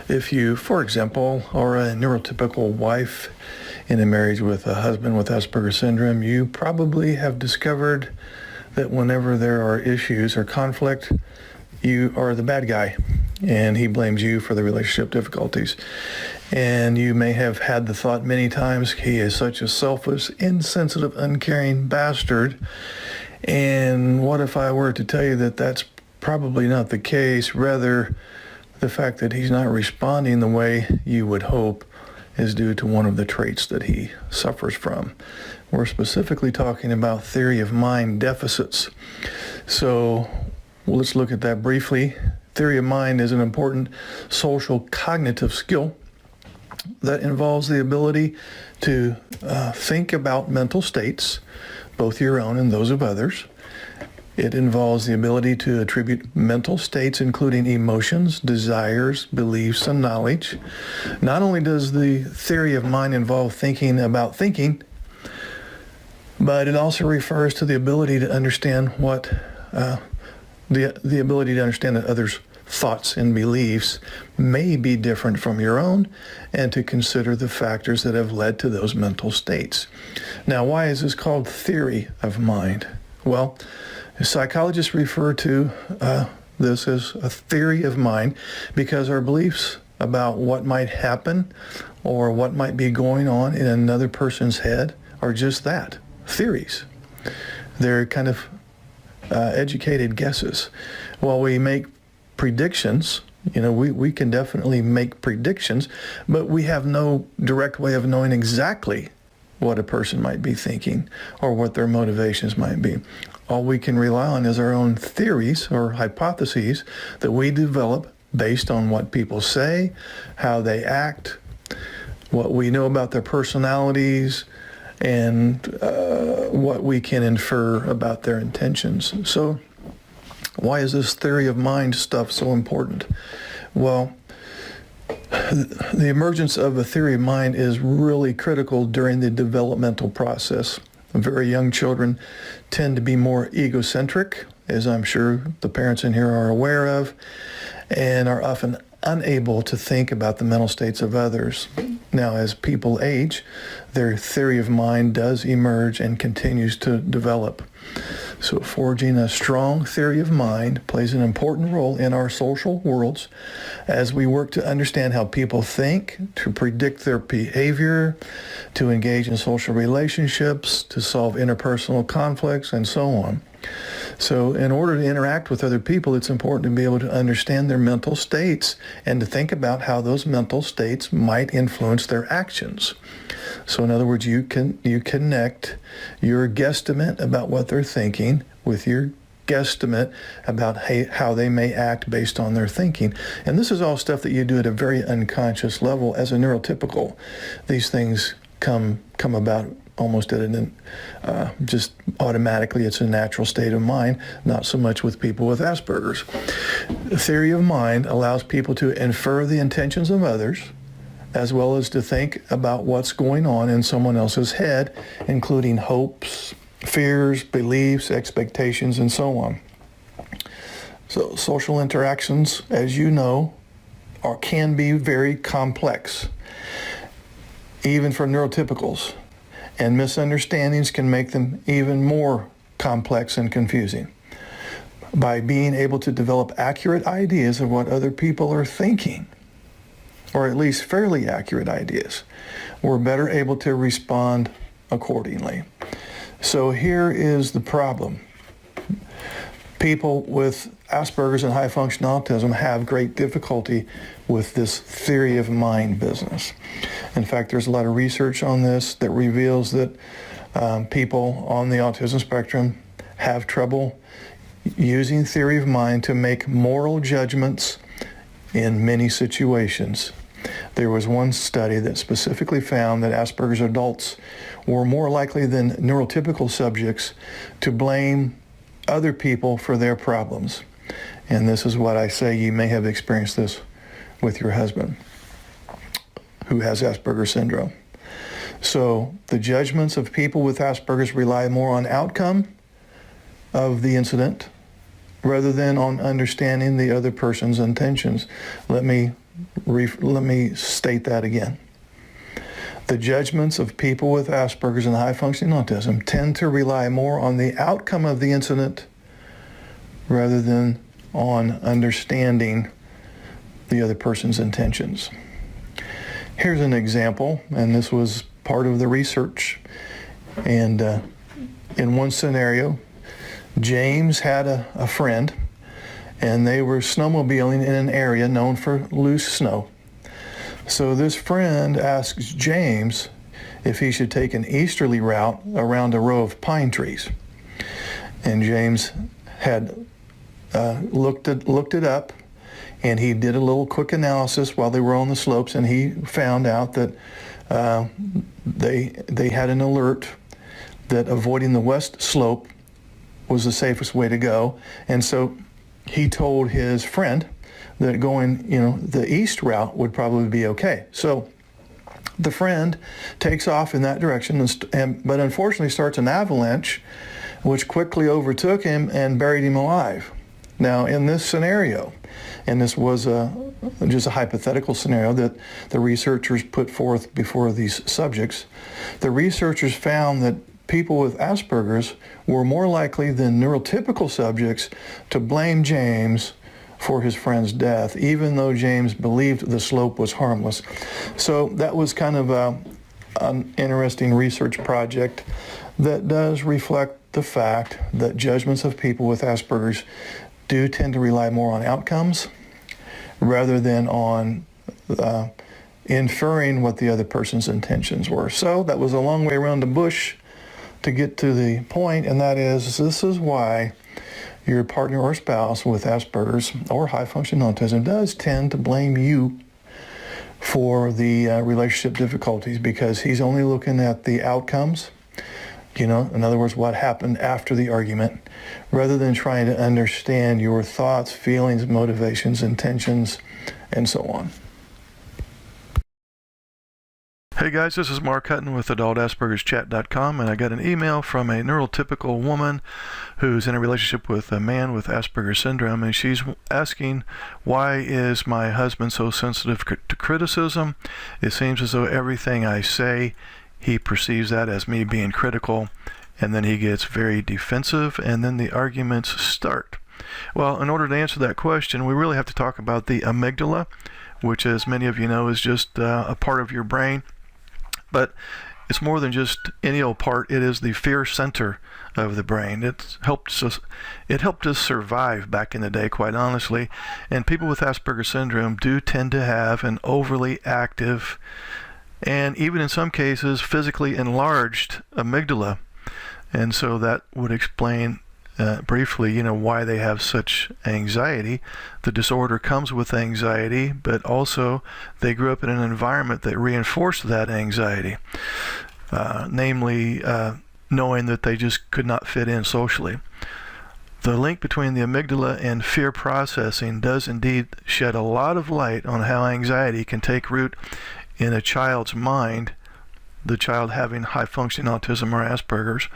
If you, for example, are a neurotypical wife in a marriage with a husband with Asperger syndrome, you probably have discovered that whenever there are issues or conflict, you are the bad guy, and he blames you for the relationship difficulties. And you may have had the thought many times, he is such a selfish, insensitive, uncaring bastard. And what if I were to tell you that that's probably not the case? Rather, the fact that he's not responding the way you would hope is due to one of the traits that he suffers from. We're specifically talking about theory of mind deficits. So let's look at that briefly. Theory of mind is an important social cognitive skill that involves the ability to think about mental states, both your own and those of others. It involves the ability to attribute mental states, including emotions, desires, beliefs, and knowledge. Not only does the theory of mind involve thinking about thinking, but it also refers to the ability to understand what the ability to understand that others' thoughts and beliefs may be different from your own, and to consider the factors that have led to those mental states. Now, why is this called theory of mind? Well, psychologists refer to this as a theory of mind because our beliefs about what might happen or what might be going on in another person's head are just that, theories. They're kind of educated guesses. While we make predictions, we can definitely make predictions, but we have no direct way of knowing exactly what a person might be thinking or what their motivations might be. All we can rely on is our own theories or hypotheses that we develop based on what people say, how they act, what we know about their personalities, and what we can infer about their intentions. So why is this theory of mind stuff so important? Well, the emergence of a theory of mind is really critical during the developmental process. Very young children tend to be more egocentric, as I'm sure the parents in here are aware of, and are often unable to think about the mental states of others. Now, as people age, their theory of mind does emerge and continues to develop. So forging a strong theory of mind plays an important role in our social worlds as we work to understand how people think, to predict their behavior, to engage in social relationships, to solve interpersonal conflicts, and so on. So in order to interact with other people, it's important to be able to understand their mental states and to think about how those mental states might influence their actions. So in other words, you connect your guesstimate about what they're thinking with your guesstimate about how they may act based on their thinking. And this is all stuff that you do at a very unconscious level as a neurotypical. These things come about almost at just automatically. It's a natural state of mind, not so much with people with Asperger's. The theory of mind allows people to infer the intentions of others, as well as to think about what's going on in someone else's head, including hopes, fears, beliefs, expectations, and so on. So social interactions, as you know, can be very complex, even for neurotypicals. And misunderstandings can make them even more complex and confusing. By being able to develop accurate ideas of what other people are thinking, or at least fairly accurate ideas, we're better able to respond accordingly. So here is the problem. People with Asperger's and high-functioning autism have great difficulty with this theory of mind business. In fact, there's a lot of research on this that reveals that people on the autism spectrum have trouble using theory of mind to make moral judgments in many situations. There was one study that specifically found that Asperger's adults were more likely than neurotypical subjects to blame other people for their problems. And this is what I say, you may have experienced this with your husband who has Asperger's syndrome. So the judgments of people with Asperger's rely more on outcome of the incident rather than on understanding the other person's intentions. Let me state that again. The judgments of people with Asperger's and high-functioning autism tend to rely more on the outcome of the incident rather than on understanding the other person's intentions. Here's an example, and this was part of the research. And in one scenario, James had a friend, and they were snowmobiling in an area known for loose snow. So this friend asks James if he should take an easterly route around a row of pine trees. And James had looked it up, and he did a little quick analysis while they were on the slopes, and he found out that they had an alert that avoiding the west slope was the safest way to go. And so he told his friend that going, the east route would probably be okay. So the friend takes off in that direction, but unfortunately starts an avalanche, which quickly overtook him and buried him alive. Now, in this scenario, and this was just a hypothetical scenario that the researchers put forth before these subjects, the researchers found that people with Asperger's were more likely than neurotypical subjects to blame James for his friend's death, even though James believed the slope was harmless. So that was kind of an interesting research project that does reflect the fact that judgments of people with Asperger's do tend to rely more on outcomes rather than on inferring what the other person's intentions were. So that was a long way around the bush to get to the point, and that is, this is why your partner or spouse with Asperger's or high-functioning autism does tend to blame you for the relationship difficulties, because he's only looking at the outcomes, in other words, what happened after the argument, rather than trying to understand your thoughts, feelings, motivations, intentions, and so on. Hey guys, this is Mark Hutten with AdultAspergersChat.com, and I got an email from a neurotypical woman who's in a relationship with a man with Asperger's syndrome, and she's asking, why is my husband so sensitive to criticism? It seems as though everything I say, he perceives that as me being critical, and then he gets very defensive, and then the arguments start. Well, in order to answer that question, we really have to talk about the amygdala, which, as many of you know, is just a part of your brain. But it's more than just any old part. It is the fear center of the brain. It helped us survive back in the day, quite honestly. And people with Asperger's syndrome do tend to have an overly active and even in some cases physically enlarged amygdala. And so that would explain briefly, why they have such anxiety. The disorder comes with anxiety, but also they grew up in an environment that reinforced that anxiety, namely knowing that they just could not fit in socially. The link between the amygdala and fear processing does indeed shed a lot of light on how anxiety can take root in a child's mind, the child having high-functioning autism or Asperger's,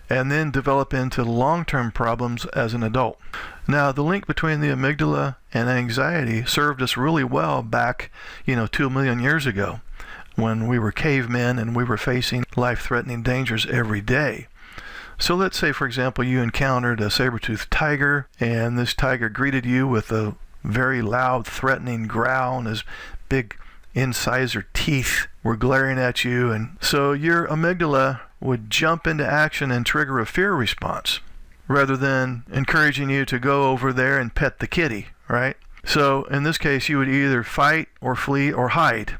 and then develop into long-term problems as an adult. Now, the link between the amygdala and anxiety served us really well back, 2 million years ago, when we were cavemen and we were facing life-threatening dangers every day. So let's say, for example, you encountered a saber-toothed tiger, and this tiger greeted you with a very loud, threatening growl, and his big incisor teeth were glaring at you, and so your amygdala would jump into action and trigger a fear response rather than encouraging you to go over there and pet the kitty, right? So in this case, you would either fight or flee or hide.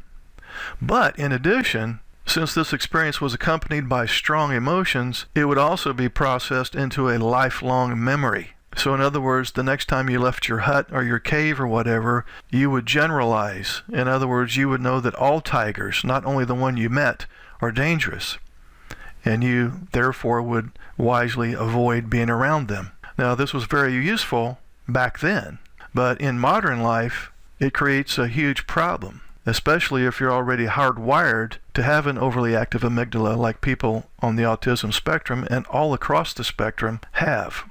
But in addition, Since this experience was accompanied by strong emotions, it would also be processed into a lifelong memory. So in other words, the next time you left your hut or your cave or whatever, you would generalize. In other words, you would know that all tigers, not only the one you met, are dangerous. And you, therefore, would wisely avoid being around them. Now, this was very useful back then, but in modern life, it creates a huge problem, especially if you're already hardwired to have an overly active amygdala like people on the autism spectrum and all across the spectrum have.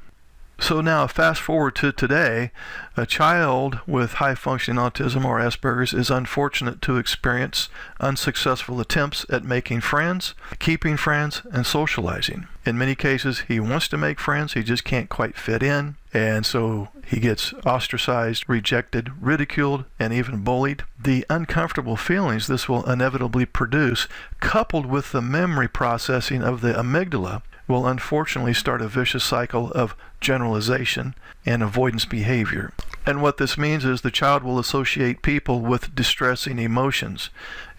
So now, fast forward to today, a child with high-functioning autism or Asperger's is unfortunate to experience unsuccessful attempts at making friends, keeping friends, and socializing. In many cases, he wants to make friends, he just can't quite fit in, and so he gets ostracized, rejected, ridiculed, and even bullied. The uncomfortable feelings this will inevitably produce, coupled with the memory processing of the amygdala, will unfortunately start a vicious cycle of generalization and avoidance behavior. And what this means is the child will associate people with distressing emotions,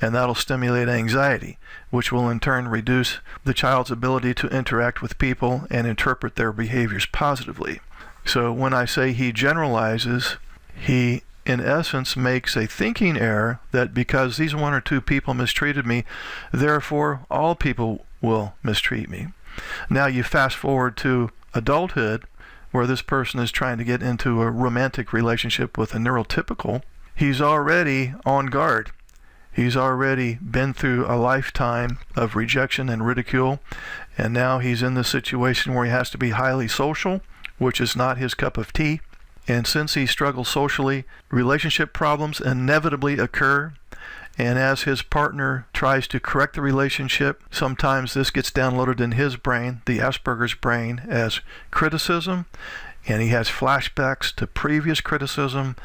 and that'll stimulate anxiety, which will in turn reduce the child's ability to interact with people and interpret their behaviors positively. So when I say he generalizes, he in essence makes a thinking error that because these one or two people mistreated me, therefore all people will mistreat me. Now you fast forward to adulthood, where this person is trying to get into a romantic relationship with a neurotypical. He's already on guard. He's already been through a lifetime of rejection and ridicule, and now he's in the situation where he has to be highly social, which is not his cup of tea. And since he struggles socially, relationship problems inevitably occur. And as his partner tries to correct the relationship, sometimes this gets downloaded in his brain, the Asperger's brain, as criticism, and he has flashbacks to previous criticism,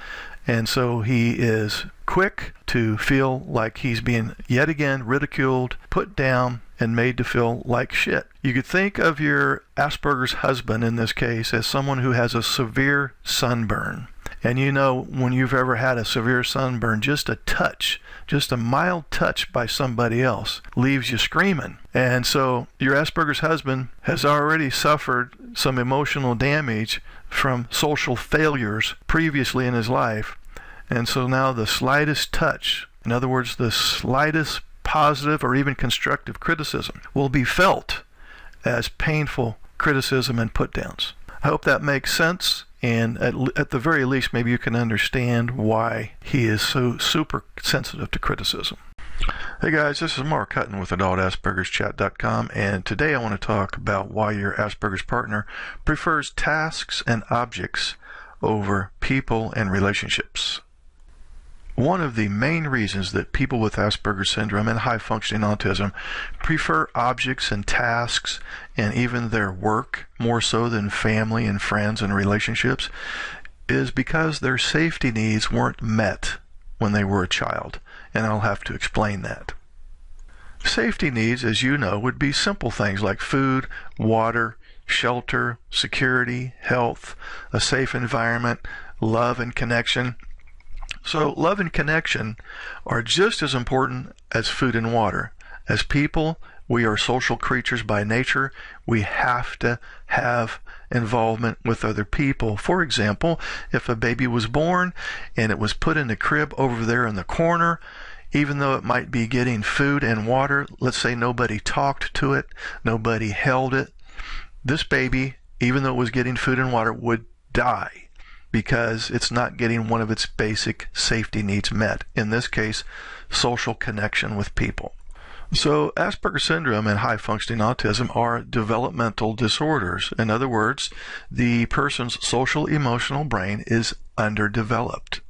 and so he is quick to feel like he's being yet again ridiculed, put down, and made to feel like shit. You could think of your Asperger's husband in this case as someone who has a severe sunburn. And you know, when you've ever had a severe sunburn, just a touch, just a mild touch by somebody else leaves you screaming. And so your Asperger's husband has already suffered some emotional damage from social failures previously in his life. And so now the slightest touch, in other words, the slightest positive or even constructive criticism, will be felt as painful criticism and put-downs. I hope that makes sense. And at the very least, maybe you can understand why he is so super sensitive to criticism. Hey guys, this is Mark Hutten with AspergerChat.com, and today I want to talk about why your Asperger's partner prefers tasks and objects over people and relationships. One of the main reasons that people with Asperger's syndrome and high-functioning autism prefer objects and tasks and even their work more so than family and friends and relationships is because their safety needs weren't met when they were a child, and I'll have to explain that. Safety needs, as you know, would be simple things like food, water, shelter, security, health, a safe environment, love and connection. So love and connection are just as important as food and water. As people, we are social creatures by nature. We have to have involvement with other people. For example, if a baby was born and it was put in a crib over there in the corner, even though it might be getting food and water, let's say nobody talked to it, nobody held it, this baby, even though it was getting food and water, would die because it's not getting one of its basic safety needs met. In this case, social connection with people. So Asperger's syndrome and high-functioning autism are developmental disorders. In other words, the person's social emotional brain is underdeveloped.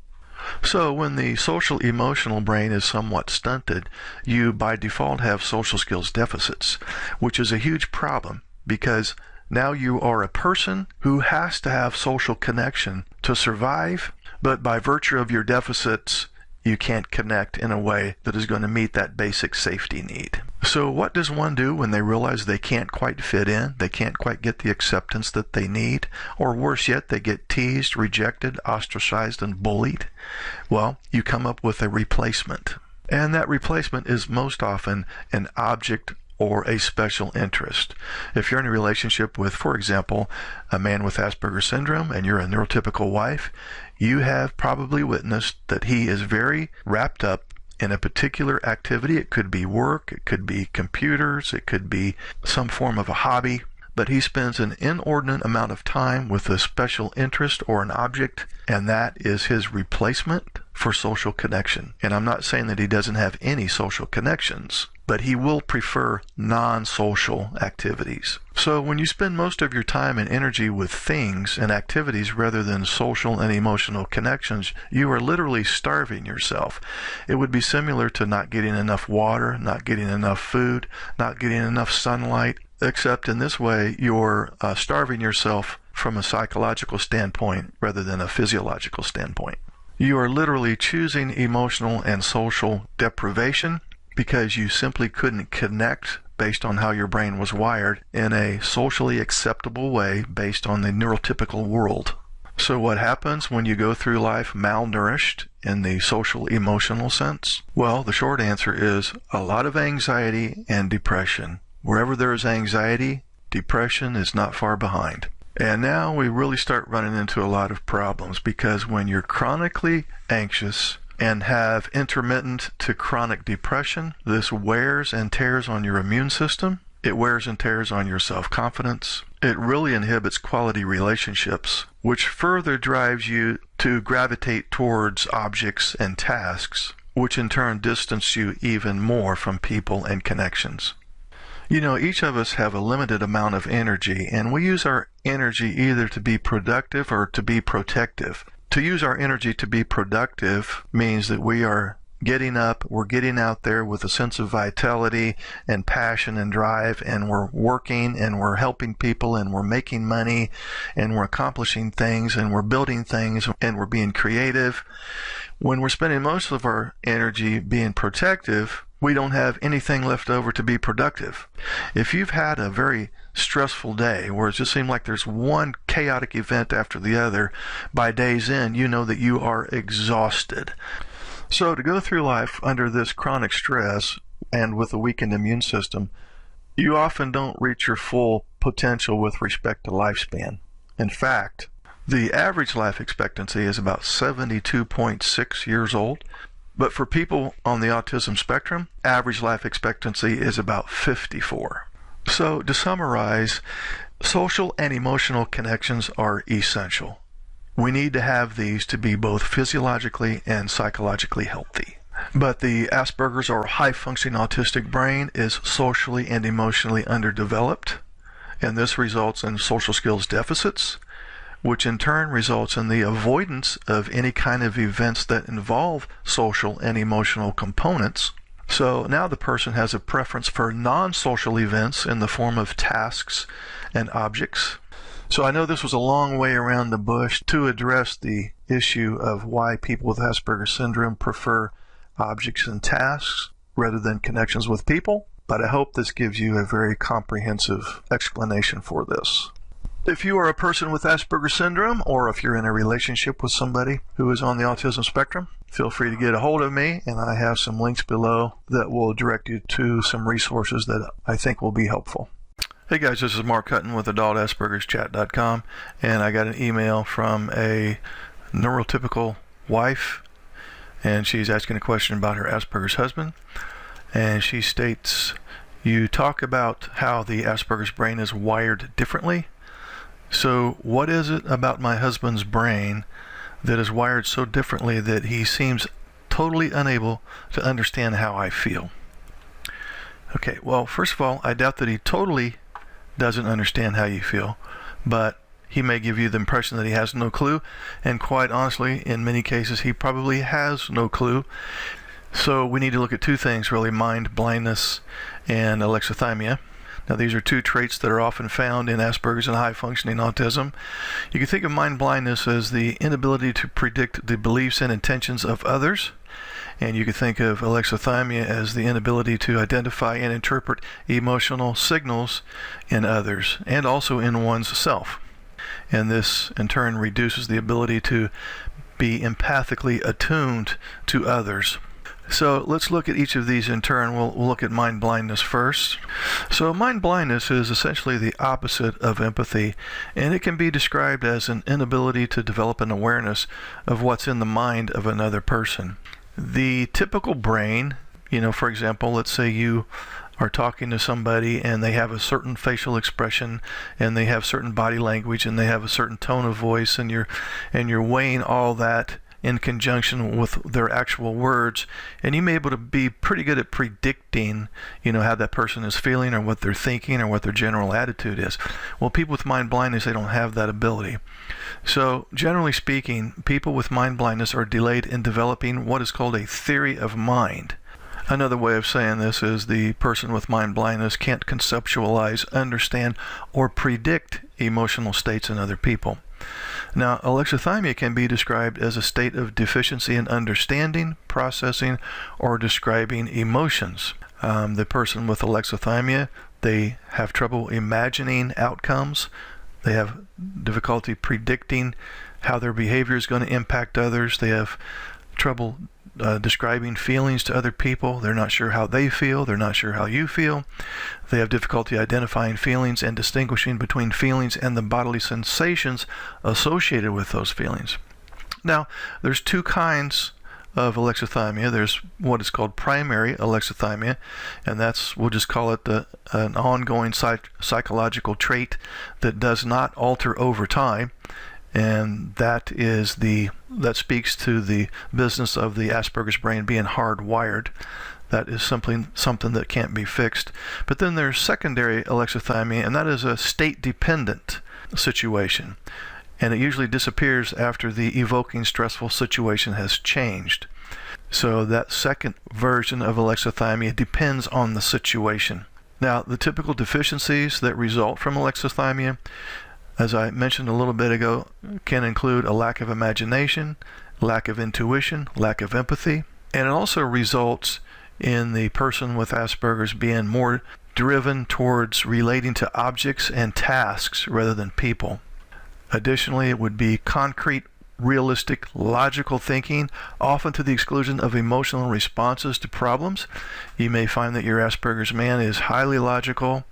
So when the social emotional brain is somewhat stunted, you by default have social skills deficits, which is a huge problem because now you are a person who has to have social connection to survive, but by virtue of your deficits, you can't connect in a way that is going to meet that basic safety need. So what does one do when they realize they can't quite fit in, they can't quite get the acceptance that they need, or worse yet, they get teased, rejected, ostracized, and bullied? Well, you come up with a replacement. And that replacement is most often an object or a special interest. If you're in a relationship with, for example, a man with Asperger's syndrome and you're a neurotypical wife, you have probably witnessed that he is very wrapped up in a particular activity. It could be work, it could be computers, it could be some form of a hobby, but he spends an inordinate amount of time with a special interest or an object, and that is his replacement for social connection. And I'm not saying that he doesn't have any social connections, but he will prefer non-social activities. So when you spend most of your time and energy with things and activities rather than social and emotional connections, you are literally starving yourself. It would be similar to not getting enough water, not getting enough food, not getting enough sunlight, except in this way you're starving yourself from a psychological standpoint rather than a physiological standpoint. You are literally choosing emotional and social deprivation because you simply couldn't connect based on how your brain was wired in a socially acceptable way based on the neurotypical world. So what happens when you go through life malnourished in the social emotional sense? Well, the short answer is a lot of anxiety and depression. Wherever there is anxiety, depression is not far behind. And now we really start running into a lot of problems because when you're chronically anxious and have intermittent to chronic depression, this wears and tears on your immune system. It wears and tears on your self-confidence. It really inhibits quality relationships, which further drives you to gravitate towards objects and tasks, which in turn distance you even more from people and connections. You know, each of us have a limited amount of energy, and we use our energy either to be productive or to be protective. To use our energy to be productive means that we are getting up, we're getting out there with a sense of vitality and passion and drive, and we're working and we're helping people and we're making money and we're accomplishing things and we're building things and we're being creative. When we're spending most of our energy being protective, we don't have anything left over to be productive. If you've had a very stressful day where it just seems like there's one chaotic event after the other, by day's end, you know that you are exhausted. So to go through life under this chronic stress and with a weakened immune system, you often don't reach your full potential with respect to lifespan. In fact, the average life expectancy is about 72.6 years old. But for people on the autism spectrum, average life expectancy is about 54. So to summarize, social and emotional connections are essential. We need to have these to be both physiologically and psychologically healthy. But the Asperger's or high-functioning autistic brain is socially and emotionally underdeveloped, and this results in social skills deficits, which in turn results in the avoidance of any kind of events that involve social and emotional components. So now the person has a preference for non-social events in the form of tasks and objects. So I know this was a long way around the bush to address the issue of why people with Asperger's syndrome prefer objects and tasks rather than connections with people, but I hope this gives you a very comprehensive explanation for this. If you are a person with Asperger's syndrome, or if you're in a relationship with somebody who is on the autism spectrum, feel free to get a hold of me, and I have some links below that will direct you to some resources that I think will be helpful. Hey guys, this is Mark Hutten with AspergerChat.com, and I got an email from a neurotypical wife, and she's asking a question about her Asperger's husband, and she states, you talk about how the Asperger's brain is wired differently. So what is it about my husband's brain that is wired so differently that he seems totally unable to understand how I feel? Okay, well, first of all, I doubt that he totally doesn't understand how you feel, but he may give you the impression that he has no clue, and quite honestly, in many cases, he probably has no clue. So we need to look at two things, really: mind blindness and alexithymia. Now, these are two traits that are often found in Asperger's and high-functioning autism. You can think of mind blindness as the inability to predict the beliefs and intentions of others, and you can think of alexithymia as the inability to identify and interpret emotional signals in others, and also in one's self. And this, in turn, reduces the ability to be empathically attuned to others. So let's look at each of these in turn. We'll look at mind blindness first. So mind blindness is essentially the opposite of empathy, and it can be described as an inability to develop an awareness of what's in the mind of another person. The typical brain, for example, let's say you are talking to somebody and they have a certain facial expression and they have certain body language and they have a certain tone of voice, and you're weighing all that in conjunction with their actual words, and you may be able to be pretty good at predicting, how that person is feeling or what they're thinking or what their general attitude is. Well, people with mind blindness, they don't have that ability. So generally speaking, people with mind blindness are delayed in developing what is called a theory of mind. Another way of saying this is the person with mind blindness can't conceptualize, understand, or predict emotional states in other people. Now, alexithymia can be described as a state of deficiency in understanding, processing, or describing emotions. The person with alexithymia, they have trouble imagining outcomes. They have difficulty predicting how their behavior is going to impact others. They have trouble describing feelings to other people. They're not sure how they feel. They're not sure how you feel. They have difficulty identifying feelings and distinguishing between feelings and the bodily sensations associated with those feelings. Now, there's two kinds of alexithymia. There's what is called primary alexithymia, and we'll just call it an ongoing psychological trait that does not alter over time. And that speaks to the business of the Asperger's brain being hardwired. That is something that can't be fixed. But then there's secondary alexithymia, and that is a state-dependent situation. And it usually disappears after the evoking stressful situation has changed. So that second version of alexithymia depends on the situation. Now, the typical deficiencies that result from alexithymia, as I mentioned a little bit ago, can include a lack of imagination, lack of intuition, lack of empathy, and it also results in the person with Asperger's being more driven towards relating to objects and tasks rather than people. Additionally, it would be concrete, realistic, logical thinking, often to the exclusion of emotional responses to problems. You may find that your Asperger's man is highly logical.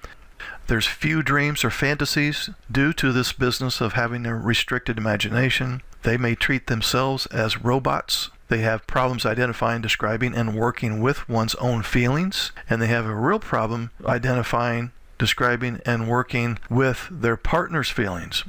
There's few dreams or fantasies due to this business of having a restricted imagination. They may treat themselves as robots. They have problems identifying, describing, and working with one's own feelings. And they have a real problem identifying, describing, and working with their partner's feelings.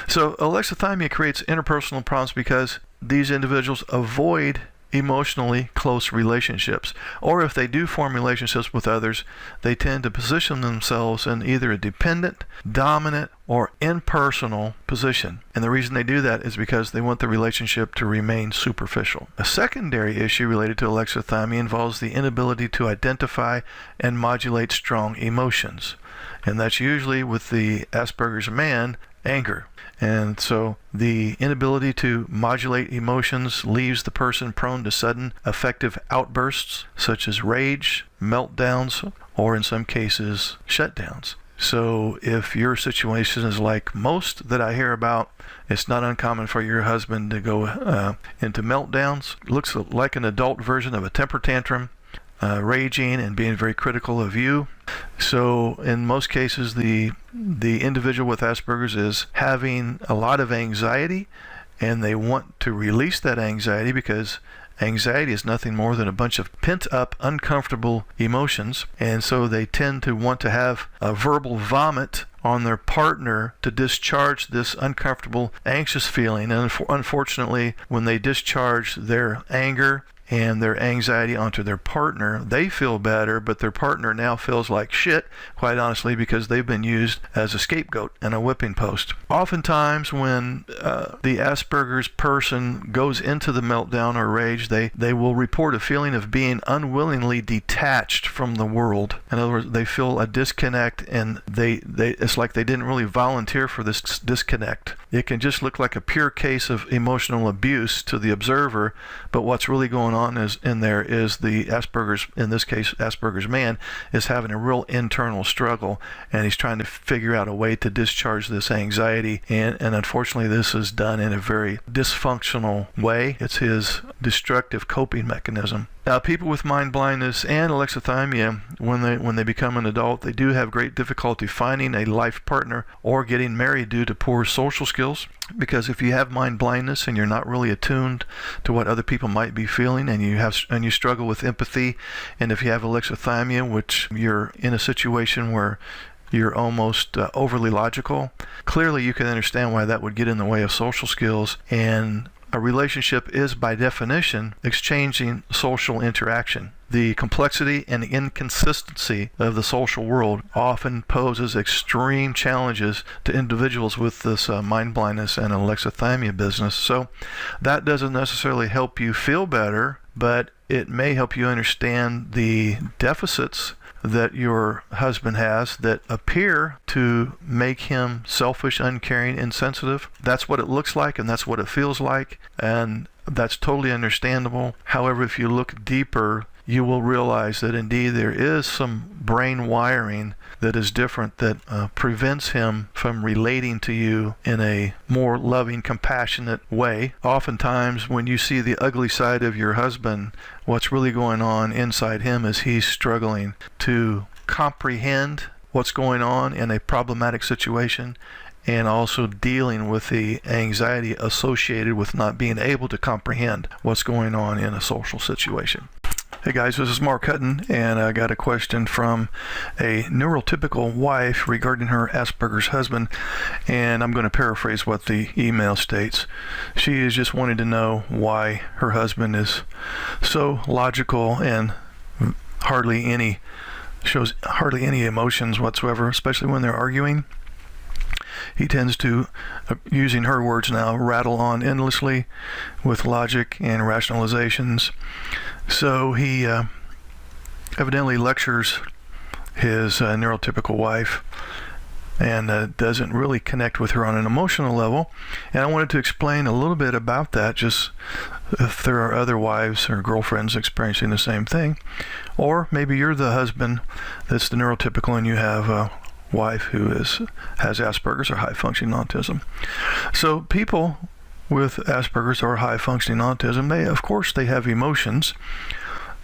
So alexithymia creates interpersonal problems because these individuals avoid emotionally close relationships, or if they do form relationships with others, they tend to position themselves in either a dependent, dominant, or impersonal position. And the reason they do that is because they want the relationship to remain superficial. A secondary issue related to alexithymia involves the inability to identify and modulate strong emotions, and that's usually with the Asperger's man, anger. And so the inability to modulate emotions leaves the person prone to sudden affective outbursts such as rage, meltdowns, or in some cases shutdowns. So if your situation is like most that I hear about, it's not uncommon for your husband to go into meltdowns. Looks like an adult version of a temper tantrum, raging and being very critical of you. So in most cases, the individual with Asperger's is having a lot of anxiety, and they want to release that anxiety because anxiety is nothing more than a bunch of pent-up, uncomfortable emotions, and so they tend to want to have a verbal vomit on their partner to discharge this uncomfortable, anxious feeling. And unfortunately, when they discharge their anger and their anxiety onto their partner, they feel better, but their partner now feels like shit, quite honestly, because they've been used as a scapegoat and a whipping post. Oftentimes when the Asperger's person goes into the meltdown or rage, they will report a feeling of being unwillingly detached from the world. In other words, they feel a disconnect, and it's like they didn't really volunteer for this disconnect. It can just look like a pure case of emotional abuse to the observer, but what's really going on in there is the Asperger's, in this case Asperger's man, is having a real internal struggle, and he's trying to figure out a way to discharge this anxiety, and unfortunately this is done in a very dysfunctional way. It's his destructive coping mechanism. Now, people with mind blindness and alexithymia, when they become an adult, they do have great difficulty finding a life partner or getting married due to poor social skills. Because if you have mind blindness and you're not really attuned to what other people might be feeling, and you struggle with empathy, and if you have alexithymia, which you're in a situation where you're almost overly logical, clearly you can understand why that would get in the way of social skills. And a relationship is, by definition, exchanging social interaction. The complexity and inconsistency of the social world often poses extreme challenges to individuals with this mind blindness and alexithymia business. So that doesn't necessarily help you feel better, but it may help you understand the deficits that your husband has that appear to make him selfish, uncaring, insensitive. That's what it looks like, and that's what it feels like, and that's totally understandable. However, if you look deeper, you will realize that indeed there is some brain wiring that is different, that prevents him from relating to you in a more loving, compassionate way. Oftentimes, when you see the ugly side of your husband, what's really going on inside him is he's struggling to comprehend what's going on in a problematic situation, and also dealing with the anxiety associated with not being able to comprehend what's going on in a social situation. Hey guys, this is Mark Hutten, and I got a question from a neurotypical wife regarding her Asperger's husband, and I'm going to paraphrase what the email states. She is just wanting to know why her husband is so logical and shows hardly any emotions whatsoever, especially when they're arguing. He tends to, using her words now, rattle on endlessly with logic and rationalizations. So he evidently lectures his neurotypical wife and doesn't really connect with her on an emotional level. And I wanted to explain a little bit about that, just if there are other wives or girlfriends experiencing the same thing. Or maybe you're the husband that's the neurotypical and you have a wife who has Asperger's or high-functioning autism. So people with Asperger's or high-functioning autism, they have emotions,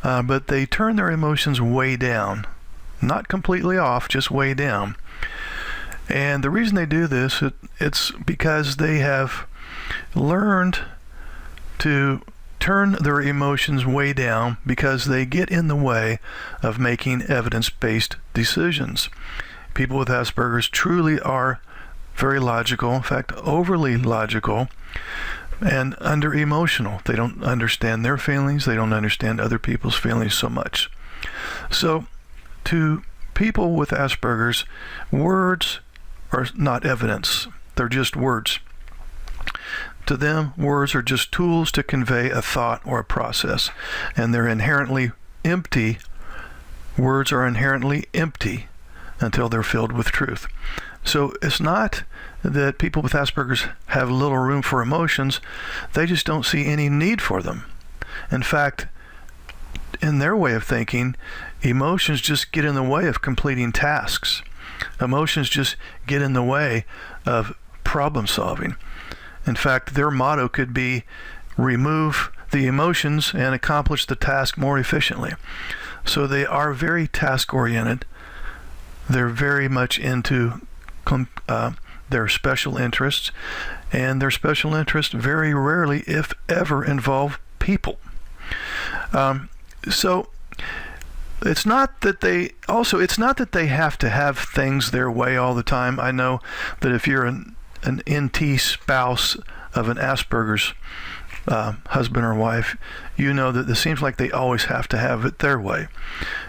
but they turn their emotions way down. Not completely off, just way down. And the reason they do this, it's because they have learned to turn their emotions way down because they get in the way of making evidence-based decisions. People with Asperger's truly are very logical, in fact, overly logical, and under-emotional. They don't understand their feelings. They don't understand other people's feelings so much. So, to people with Asperger's, words are not evidence. They're just words. To them, words are just tools to convey a thought or a process, and they're inherently empty. Words are inherently empty until they're filled with truth. So it's not that people with Asperger's have little room for emotions. They just don't see any need for them. In fact, in their way of thinking, emotions just get in the way of completing tasks. Emotions just get in the way of problem solving. In fact, their motto could be remove the emotions and accomplish the task more efficiently. So they are very task-oriented. They're very much into their special interests, and their special interests very rarely, if ever, involve people. So it's not that they have to have things their way all the time. I know that if you're an NT spouse of an Asperger's husband or wife, you know that it seems like they always have to have it their way.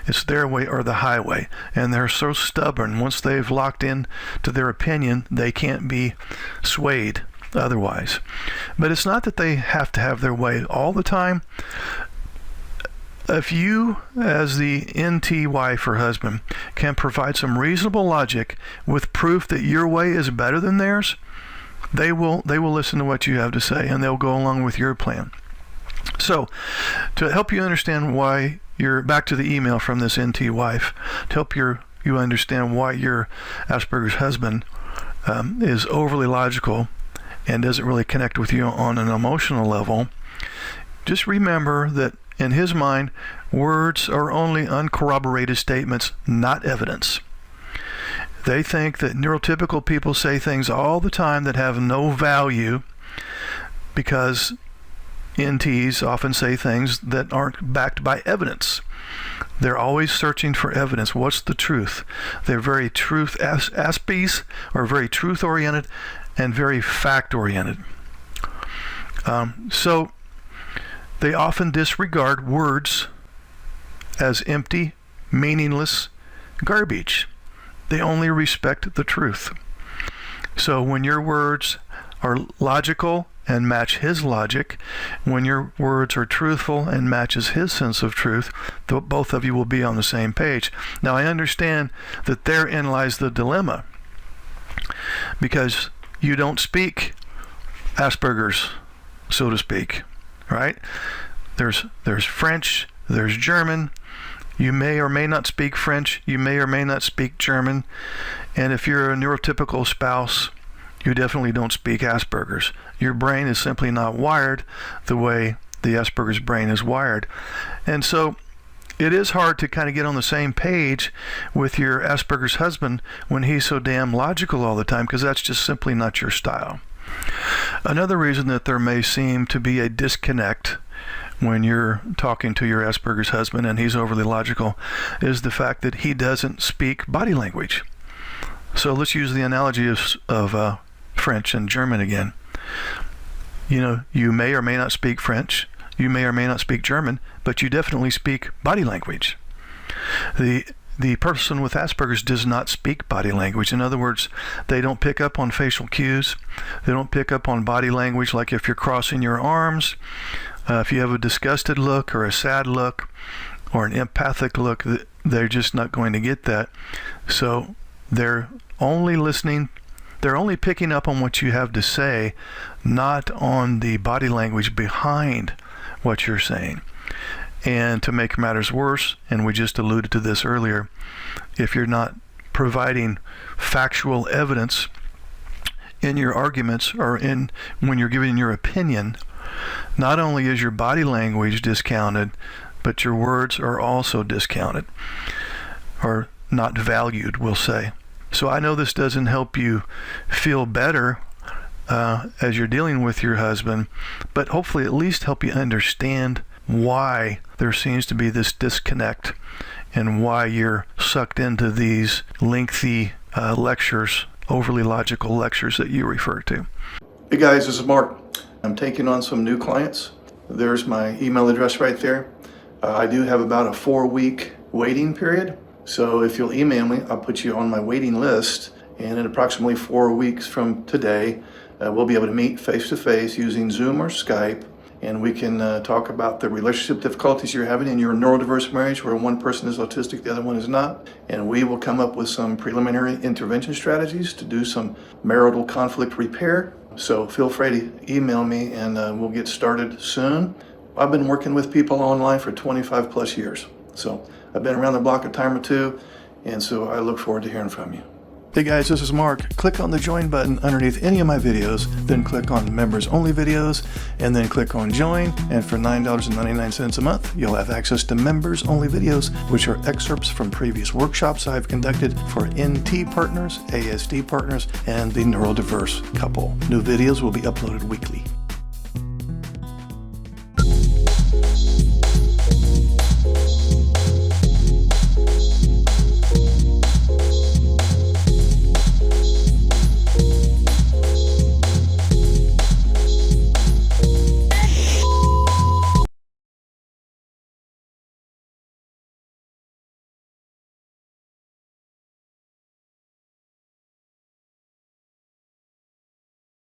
It's their way or the highway, and they're so stubborn. Once they've locked in to their opinion, they can't be swayed otherwise. But it's not that they have to have their way all the time. If you, as the NT wife or husband, can provide some reasonable logic with proof that your way is better than theirs, they will listen to what you have to say, and they'll go along with your plan. So, to help you understand why you're back to the email from this NT wife, to help you understand why your Asperger's husband is overly logical and doesn't really connect with you on an emotional level, just remember that in his mind, words are only uncorroborated statements, not evidence. They think that neurotypical people say things all the time that have no value because NTs often say things that aren't backed by evidence. They're always searching for evidence. What's the truth? They're very truth aspies, or very truth-oriented and very fact-oriented. So they often disregard words as empty, meaningless garbage. They only respect the truth. So when your words are logical and match his logic, when your words are truthful and matches his sense of truth, both of you will be on the same page. Now I understand that therein lies the dilemma, because you don't speak Asperger's, so to speak, right? There's French, there's German. You may or may not speak French, you may or may not speak German, and if you're a neurotypical spouse, you definitely don't speak Asperger's. Your brain is simply not wired the way the Asperger's brain is wired. And so it is hard to kind of get on the same page with your Asperger's husband when he's so damn logical all the time, because that's just simply not your style. Another reason that there may seem to be a disconnect when you're talking to your Asperger's husband and he's overly logical is the fact that he doesn't speak body language. So let's use the analogy of French and German again. You know, you may or may not speak French, you may or may not speak German, but you definitely speak body language. The person with Asperger's does not speak body language. In other words, they don't pick up on facial cues. They don't pick up on body language, like if you're crossing your arms, if you have a disgusted look or a sad look or an empathic look, they're just not going to get that. So they're only listening, they're only picking up on what you have to say, not on the body language behind what you're saying. And to make matters worse, and we just alluded to this earlier, if you're not providing factual evidence in your arguments or when you're giving your opinion, not only is your body language discounted, but your words are also discounted, or not valued, we'll say. So I know this doesn't help you feel better as you're dealing with your husband, but hopefully at least help you understand why there seems to be this disconnect and why you're sucked into these lengthy lectures, overly logical lectures that you refer to. Hey guys, this is Mark. I'm taking on some new clients. There's my email address right there. I do have about a 4-week waiting period. So if you'll email me, I'll put you on my waiting list. And in approximately 4 weeks from today, we'll be able to meet face-to-face using Zoom or Skype. And we can talk about the relationship difficulties you're having in your neurodiverse marriage, where one person is autistic, the other one is not. And we will come up with some preliminary intervention strategies to do some marital conflict repair. So feel free to email me and we'll get started soon. I've been working with people online for 25 plus years. So I've been around the block a time or two, and so I look forward to hearing from you. Hey guys, this is Mark. Click on the join button underneath any of my videos, then click on members only videos, and then click on join. And for $9.99 a month, you'll have access to members only videos, which are excerpts from previous workshops I've conducted for NT partners, ASD partners, and the neurodiverse couple. New videos will be uploaded weekly.